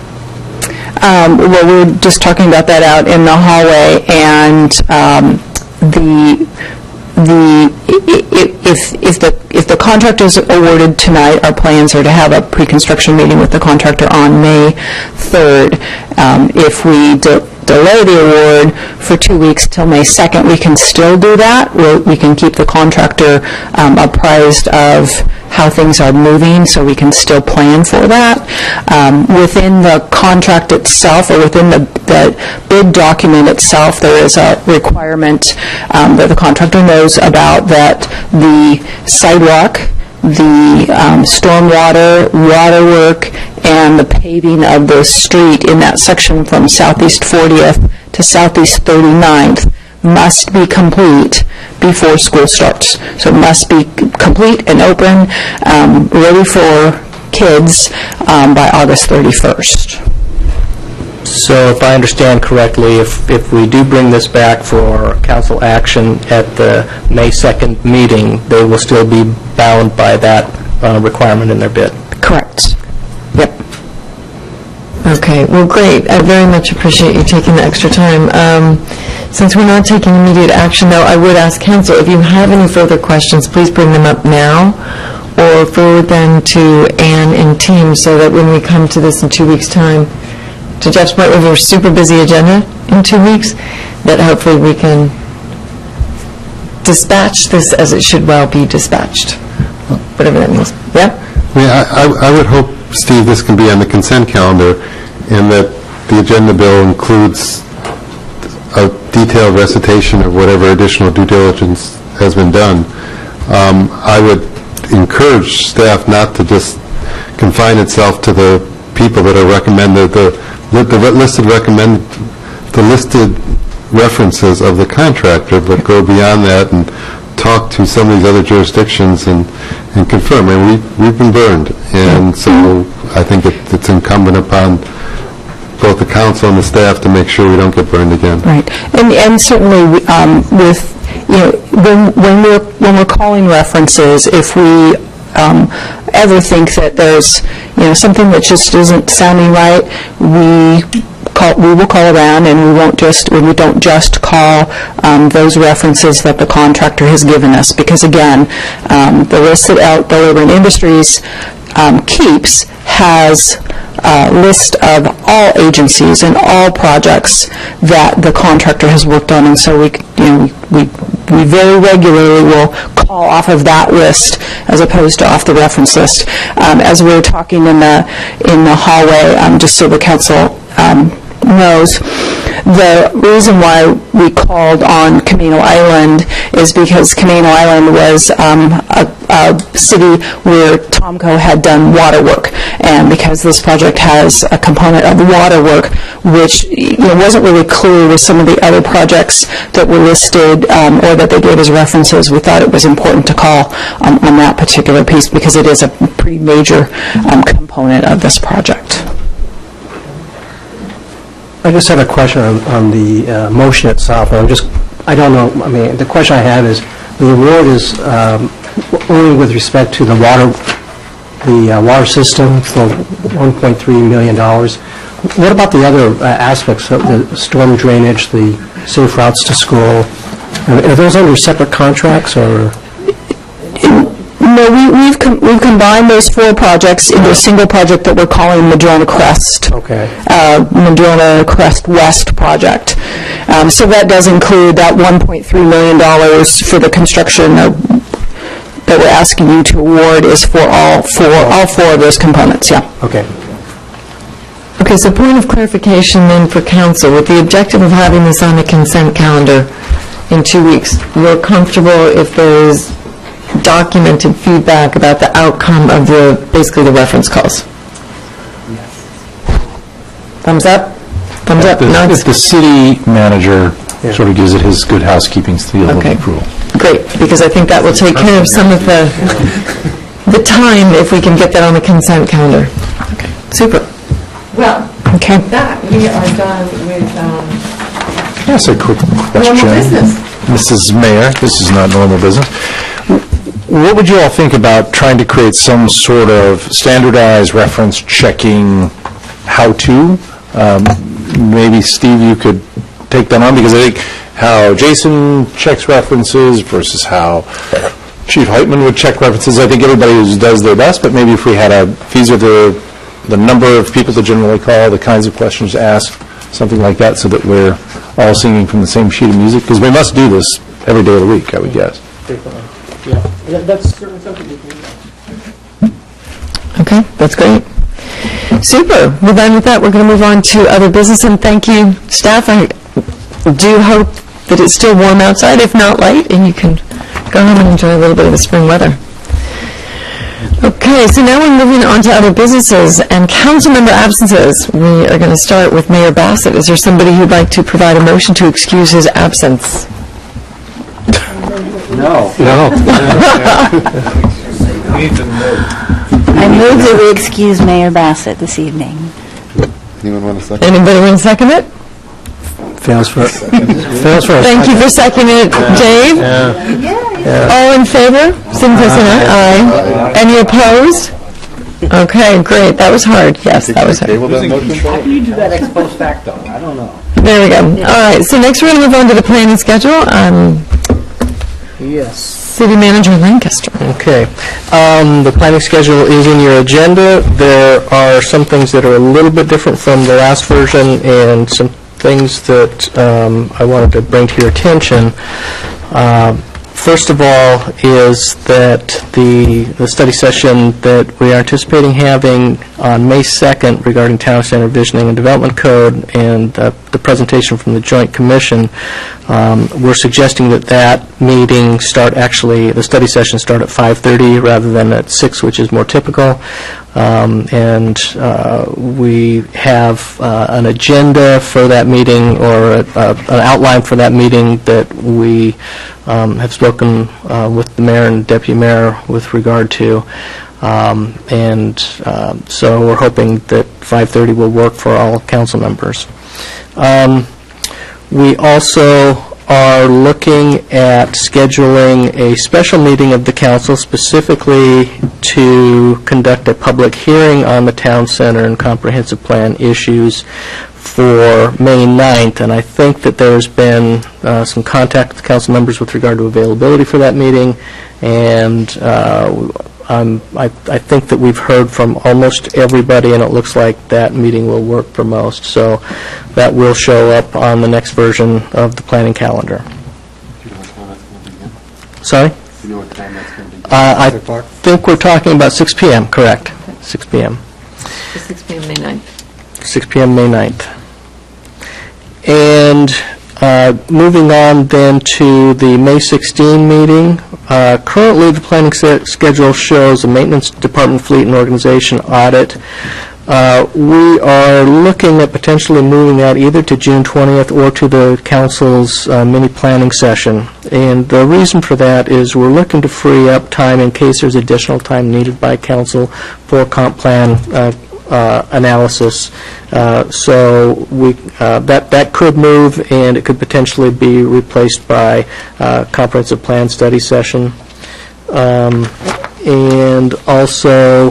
Well, we were just talking about that out in the hallway, and if the contract is awarded tonight, our plans are to have a pre-construction meeting with the contractor on May 3rd. If we delay the award for 2 weeks till May 2nd, we can still do that. We can keep the contractor apprised of how things are moving, so we can still plan for that. Within the contract itself, or within the bid document itself, there is a requirement that the contractor knows about, that the sidewalk, the stormwater, water work, and the paving of the street in that section from Southeast 40th to Southeast 39th must be complete before school starts. So it must be complete and open, ready for kids by August 31st. So if I understand correctly, if we do bring this back for council action at the May 2nd meeting, they will still be bound by that requirement in their bid? Correct. Yep. Okay, well, great. I very much appreciate you taking the extra time. Since we're not taking immediate action, though, I would ask council, if you have any further questions, please bring them up now, or forward them to Ann and team, so that when we come to this in 2 weeks' time, to Jeff's point, we have a super busy agenda in 2 weeks, that hopefully we can dispatch this as it should well be dispatched, whatever that means. Yeah? I would hope, Steve, this can be on the consent calendar, and that the agenda bill includes a detailed recitation of whatever additional due diligence has been done. I would encourage staff not to just confine itself to the people that are recommended, the listed references of the contractor, but go beyond that and talk to some of these other jurisdictions and confirm. And we've been burned, and so I think it's incumbent upon both the council and the staff to make sure we don't get burned again. Right, and certainly with when we're calling references, if we ever think that there's something that just isn't sounding right, we we will call around, and we don't just call those references that the contractor has given us, because again, the list that the Labor and Industries keeps has a list of all agencies and all projects that the contractor has worked on, and so we very regularly will call off of that list as opposed to off the reference list. As we were talking in the hallway, just so the council knows, the reason why we called on Camino Island is because Camino Island was a city where Tomco had done water work, and because this project has a component of water work, which wasn't really clear with some of the other projects that were listed or that they gave as references, we thought it was important to call on that particular piece because it is a pretty major component of this project. I just have a question on the motion itself. I don't know, the question I have is, the award is only with respect to the water system for $1.3 million. What about the other aspects of the storm drainage, the safe routes to school? Are those under separate contracts, or? No, we've combined those 4 projects into a single project that we're calling Madrona Crest. Okay. Madrona Crest West project. So that does include that $1.3 million for the construction that we're asking you to award is for all four of those components. Yeah. Okay. Okay, so point of clarification then for council, with the objective of having this on the consent calendar in 2 weeks, we're comfortable if there's documented feedback about the outcome of basically the reference calls? Thumbs up? Thumbs up? If the city manager sort of gives it his good housekeeping seal of approval. Great, because I think that will take care of some of the time if we can get that on the consent calendar. Okay, super. Well, that we are done with Can I ask a quick question? normal business. Mrs. Mayor, this is not normal business. What would you all think about trying to create some sort of standardized reference checking how-to? Maybe, Steve, you could take that on, because I think how Jason checks references versus how Chief Heitman would check references, I think everybody does their best, but maybe if we had these are the number of people to generally call, the kinds of questions to ask, something like that, so that we're all singing from the same sheet of music, because we must do this every day of the week, I would guess. Yeah, that's certainly something we can do. Okay, that's great. Super. Well, then with that, we're going to move on to other business, and thank you, staff. I do hope that it's still warm outside, if not light, and you can go home and enjoy a little bit of the spring weather. Okay, so now we're moving on to other businesses and council member absences. We are going to start with Mayor Bassett. Is there somebody who'd like to provide a motion to excuse his absence? No. I move that we excuse Mayor Bassett this evening. Anyone want to second? Anybody want to second it? Fails for Thank you for seconding it, Dave. All in favor? Signify by saying aye. Any opposed? Okay, great. That was hard. Yes, that was hard. How can you do that ex post facto? I don't know. There we go. All right, so next we're going to move on to the planning schedule. Yes. City Manager Lancaster. Okay. The planning schedule is in your agenda. There are some things that are a little bit different from the last version, and some things that I wanted to bring to your attention. First of all is that the study session that we are anticipating having on May 2nd regarding Town Center Visioning and Development Code and the presentation from the Joint Commission, we're suggesting that meeting the study session start at 5:30 rather than at 6, which is more typical. And we have an agenda for that meeting, or an outline for that meeting that we have spoken with the mayor and deputy mayor with regard to. So we're hoping that 5:30 will work for all council members. We also are looking at scheduling a special meeting of the council specifically to conduct a public hearing on the town center and comprehensive plan issues for May 9th, and I think that there's been some contact with council members with regard to availability for that meeting, and I think that we've heard from almost everybody, and it looks like that meeting will work for most. So that will show up on the next version of the planning calendar. Sorry? Do you know what time that's going to be? I think we're talking about 6 p.m., correct? 6 p.m. 6 p.m. May 9th. 6 p.m. May 9th. And moving on then to the May 16 meeting. Currently, the planning schedule shows a maintenance department fleet and organization audit. We are looking at potentially moving that either to June 20th or to the council's mini planning session. And the reason for that is we're looking to free up time in case there's additional time needed by council for comp plan analysis. So that could move, and it could potentially be replaced by comprehensive plan study session. And also,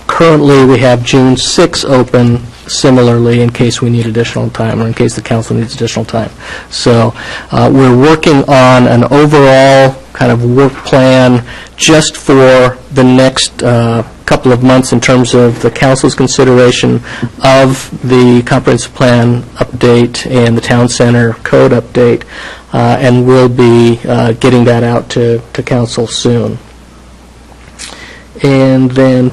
currently we have June 6 open similarly in case we need additional time or in case the council needs additional time. So we're working on an overall kind of work plan just for the next couple of months in terms of the council's consideration of the comprehensive plan update and the town center code update, and we'll be getting that out to council soon. And then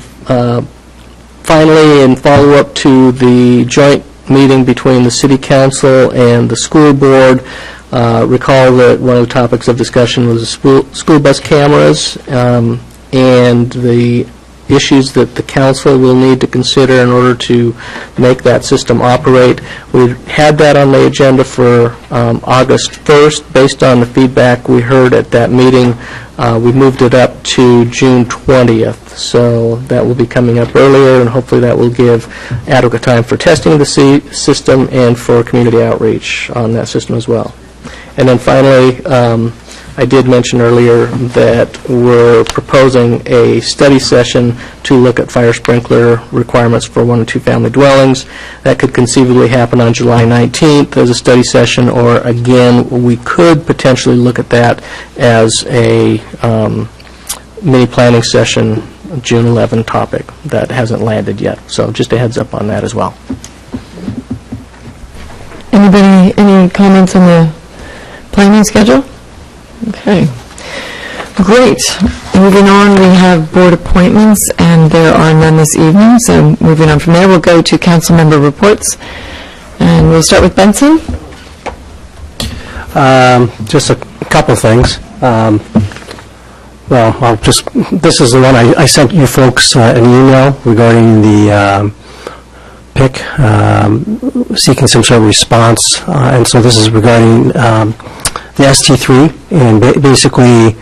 finally, in follow-up to the joint meeting between the City Council and the school board, recall that one of the topics of discussion was the school bus cameras and the issues that the council will need to consider in order to make that system operate. We had that on the agenda for August 1st. Based on the feedback we heard at that meeting, we moved it up to June 20th. So that will be coming up earlier, and hopefully that will give adequate time for testing of the system and for community outreach on that system as well. And then finally, I did mention earlier that we're proposing a study session to look at fire sprinkler requirements for 1 and 2 family dwellings. That could conceivably happen on July 19th as a study session, or again, we could potentially look at that as a mini planning session, June 11 topic that hasn't landed yet. So just a heads up on that as well. Anybody, any comments on the planning schedule? Okay. Great. Moving on, we have board appointments, and there are none this evening. So moving on from there, we'll go to council member reports. And we'll start with Benson. Just a couple things. Well, this is the one I sent you folks an email regarding the PIC, seeking some sort of response. And so this is regarding the ST3, and basically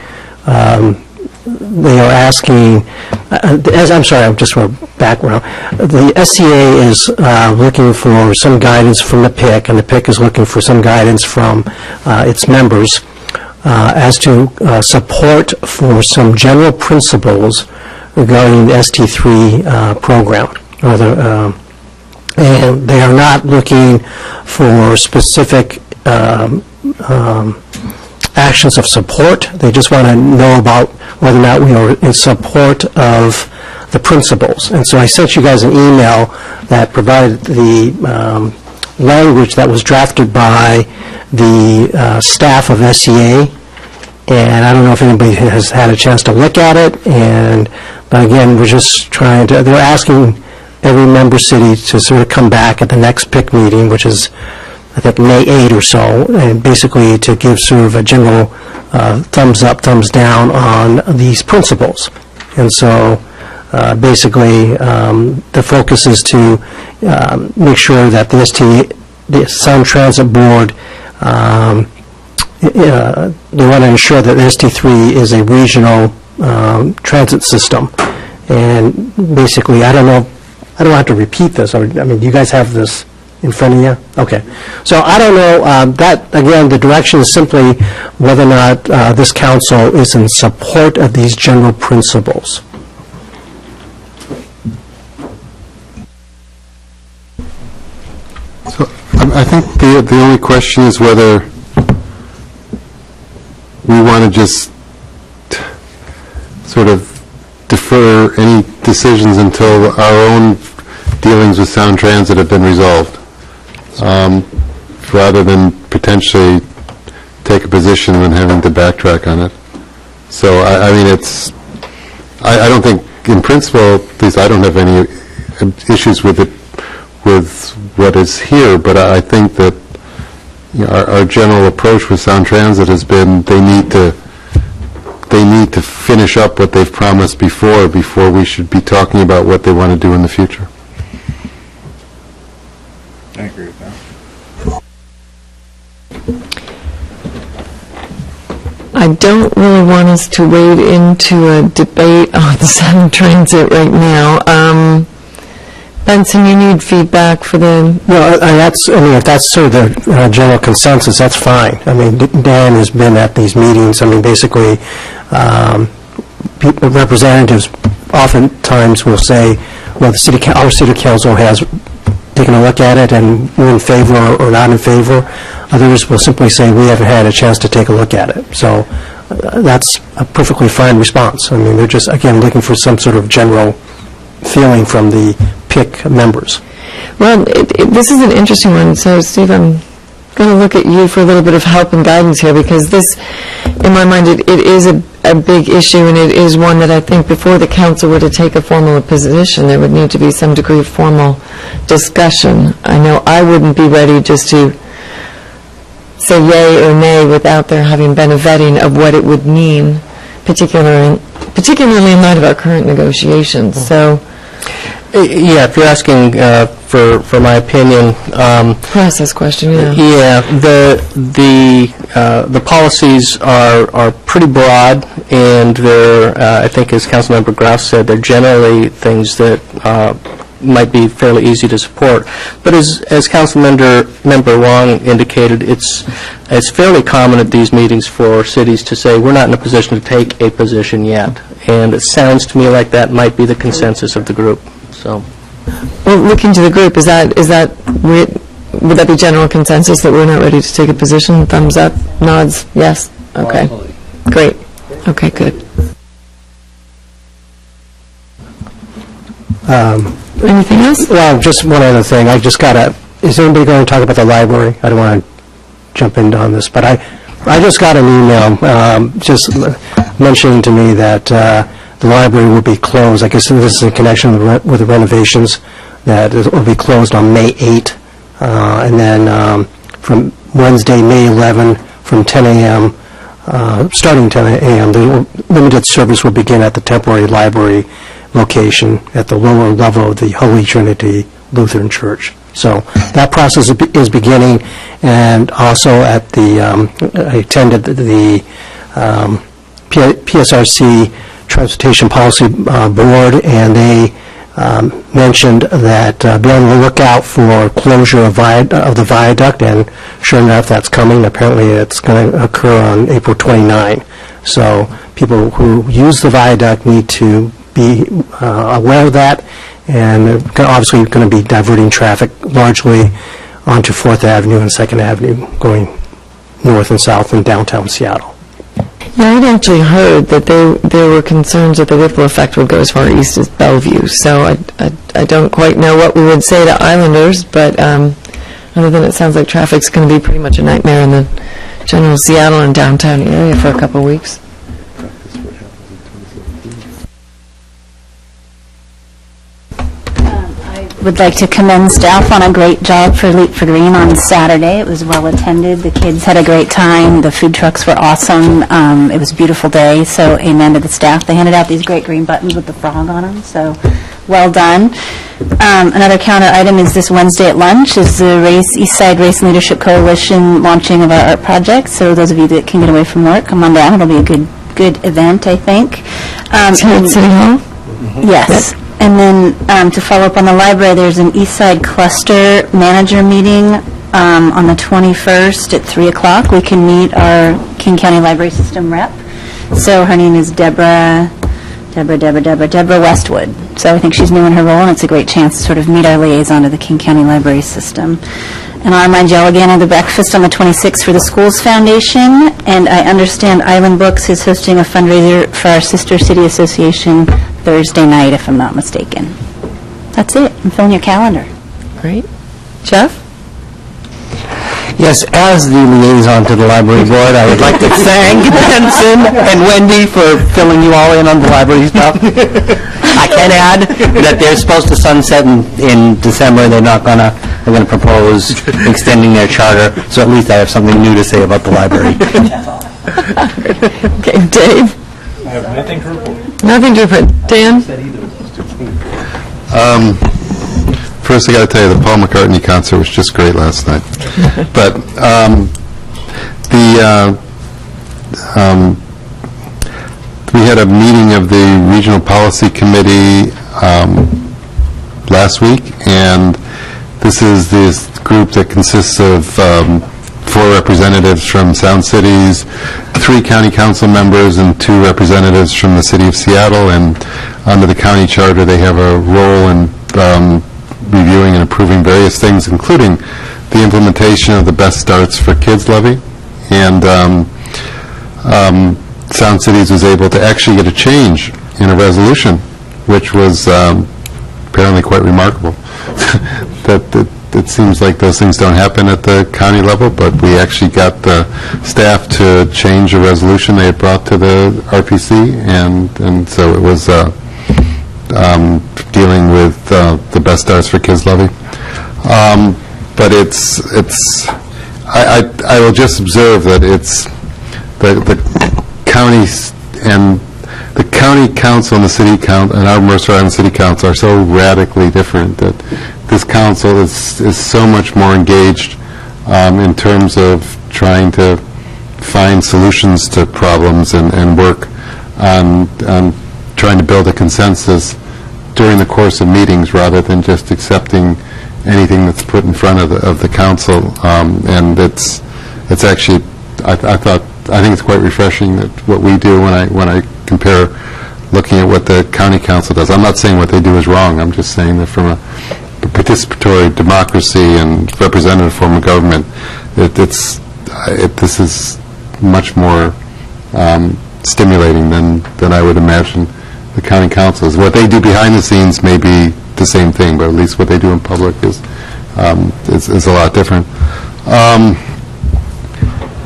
they are asking, I'm sorry, just for background, the SCA is looking for some guidance from the PIC, and the PIC is looking for some guidance from its members as to support for some general principles regarding the ST3 program. And they are not looking for specific actions of support. They just want to know about whether or not we are in support of the principles. And so I sent you guys an email that provided the language that was drafted by the staff of SCA, and I don't know if anybody has had a chance to look at it, but again, we're just trying to, they're asking every member city to sort of come back at the next PIC meeting, which is I think May 8 or so, and basically to give sort of a general thumbs up, thumbs down on these principles. And so basically the focus is to make sure that the Sound Transit Board, they want to ensure that the ST3 is a regional transit system. And basically, I don't have to repeat this. I mean, you guys have this in front of you? Okay. So I don't know, that, again, the direction is simply whether or not this council is in support of these general principles. So I think the only question is whether we want to just sort of defer any decisions until our own dealings with Sound Transit have been resolved, rather than potentially take a position and having to backtrack on it. So, I mean, I don't think, in principle, at least I don't have any issues with it, with what is here, but I think that our general approach with Sound Transit has been they need to finish up what they've promised before we should be talking about what they want to do in the future. I agree with that. I don't really want us to wade into a debate on Sound Transit right now. Benson, you need feedback for the... Well, if that's sort of the general consensus, that's fine. I mean, Dan has been at these meetings. I mean, basically, representatives oftentimes will say, well, our city council has taken a look at it and we're in favor or not in favor. Others will simply say, we haven't had a chance to take a look at it. So that's a perfectly fine response. I mean, they're just, again, looking for some sort of general feeling from the PIC members. Well, this is an interesting one. So, Steve, I'm going to look at you for a little bit of help and guidance here, because this, in my mind, it is a big issue, and it is one that I think before the council were to take a formal position, there would need to be some degree of formal discussion. I know I wouldn't be ready just to say yay or nay without there having been a vetting of what it would mean, particularly in light of our current negotiations. So, yeah, if you're asking for my opinion, process question. Yeah, the policies are pretty broad, and they're I think, as Councilmember Grouse said, they're generally things that might be fairly easy to support. But as Councilmember Wong indicated, it's fairly common at these meetings for cities to say, we're not in a position to take a position yet. And it sounds to me like that might be the consensus of the group. So, well, looking to the group, would that be general consensus that we're not ready to take a position? Thumbs up, nods, yes? Okay, great. Okay, good. Anything else? Well, just one other thing. Is anybody going to talk about the library? I don't want to jump into on this, but I just got an email just mentioning to me that the library will be closed. I guess this is in connection with the renovations, that it will be closed on May 8, and then from Wednesday, May 11, from 10 a.m., starting 10 a.m., the limited service will begin at the temporary library location at the lower level of the Holy Trinity Lutheran Church. So that process is beginning, and also at I attended the PSRC Transportation Policy Board, and they mentioned that be on the lookout for closure of the viaduct, and sure enough, that's coming. Apparently, it's going to occur on April 29. So people who use the viaduct need to be aware of that, and they're obviously going to be diverting traffic largely onto 4th Avenue and 2nd Avenue, going north and south in downtown Seattle. Yeah, I'd actually heard that there were concerns that the ripple effect would go as far east as Bellevue, so I don't quite know what we would say to Islanders, but other than it sounds like traffic's going to be pretty much a nightmare in the general Seattle and downtown area for a couple of weeks. Would like to commend staff on a great job for Leap for Green on Saturday. It was well attended. The kids had a great time. The food trucks were awesome. It was a beautiful day, so amen to the staff. They handed out these great green buttons with the frog on them, so well done. Another counter item is this Wednesday at lunch is the East Side Race and Leadership Coalition launching of our art project. So those of you that can get away from work, come on down. It'll be a good event, I think. It's here at City Hall? Yes. And then to follow up on the library, there's an East Side Cluster Manager meeting on the 21st at 3 o'clock. We can meet our King County Library System rep. So her name is Deborah Westwood. So I think she's new in her role, and it's a great chance to sort of meet our liaison to the King County Library System. And I'll remind you all again of the breakfast on the 26th for the Schools Foundation, and I understand Island Books is hosting a fundraiser for our Sister City Association Thursday night, if I'm not mistaken. That's it. I'm filling your calendar. Great. Jeff? Yes, as the liaison to the library board, I would like to thank Benson and Wendy for filling you all in on the library stuff. I can add that they're supposed to sunset in December. They're going to propose extending their charter, so at least I have something new to say about the library. Okay, Dave? I have nothing to report. Nothing different. Dan? First, I got to tell you, the Paul McCartney concert was just great last night. But we had a meeting of the Regional Policy Committee last week, and this is this group that consists of 4 representatives from Sound Cities, 3 county council members, and 2 representatives from the city of Seattle. And under the county charter, they have a role in reviewing and approving various things, including the implementation of the Best Starts for Kids levy. And Sound Cities was able to actually get a change in a resolution, which was apparently quite remarkable. It seems like those things don't happen at the county level, but we actually got the staff to change a resolution they had brought to the RPC, and so it was dealing with the Best Starts for Kids levy. But I will just observe that it's the counties and the county council and the city council and our Mercer Island City Council are so radically different that this council is so much more engaged in terms of trying to find solutions to problems and work on trying to build a consensus during the course of meetings rather than just accepting anything that's put in front of the council. And it's actually, I think it's quite refreshing that what we do when I compare looking at what the county council does. I'm not saying what they do is wrong. I'm just saying that from a participatory democracy and representative form of government, this is much more stimulating than I would imagine the county council is. What they do behind the scenes may be the same thing, but at least what they do in public is a lot different.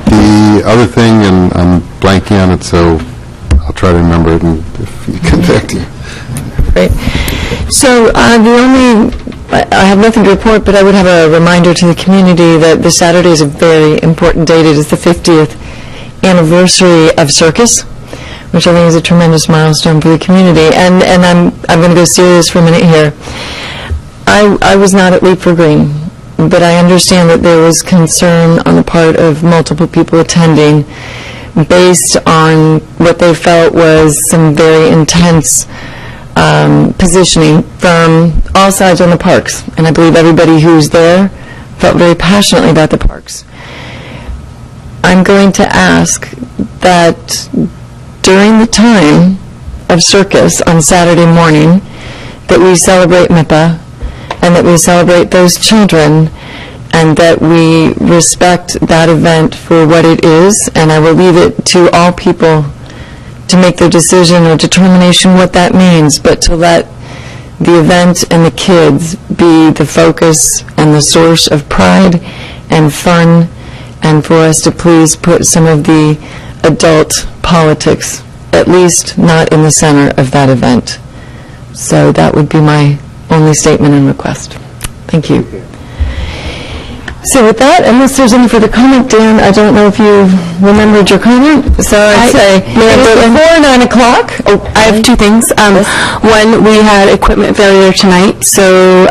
The other thing, and I'm blanking on it, so I'll try to remember it and if you come back to you. Great. So I have nothing to report, but I would have a reminder to the community that this Saturday is a very important date. It is the 50th anniversary of Circus, which I think is a tremendous milestone for the community. And I'm going to go serious for a minute here. I was not at Leap for Green, but I understand that there was concern on the part of multiple people attending based on what they felt was some very intense positioning from all sides on the parks. And I believe everybody who's there felt very passionately about the parks. I'm going to ask that during the time of Circus on Saturday morning that we celebrate MIPA and that we celebrate those children and that we respect that event for what it is, and I will leave it to all people to make their decision or determination what that means, but to let the event and the kids be the focus and the source of pride and fun, and for us to please put some of the adult politics, at least not in the center of that event. So that would be my only statement and request. Thank you. So with that, unless there's any further comment, Dan, I don't know if you remembered your comment. So I'd say before 9 o'clock. Oh, I have 2 things. One, we had equipment failure tonight, so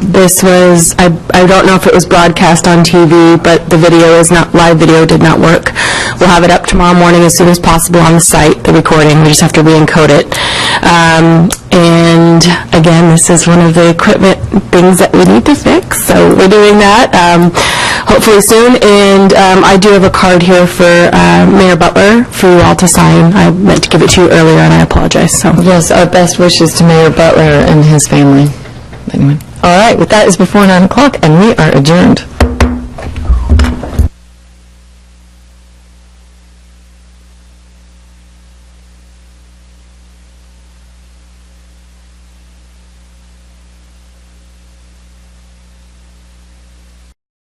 this was, I don't know if it was broadcast on TV, but the video is not, live video did not work. We'll have it up tomorrow morning as soon as possible on the site, the recording. We just have to re-encode it. And again, this is one of the equipment things that we need to fix, so we're doing that hopefully soon. And I do have a card here for Mayor Butler for you all to sign. I meant to give it to you earlier, and I apologize. So Yes, our best wishes to Mayor Butler and his family. Anyway. All right, with that is before 9 o'clock, and we are adjourned.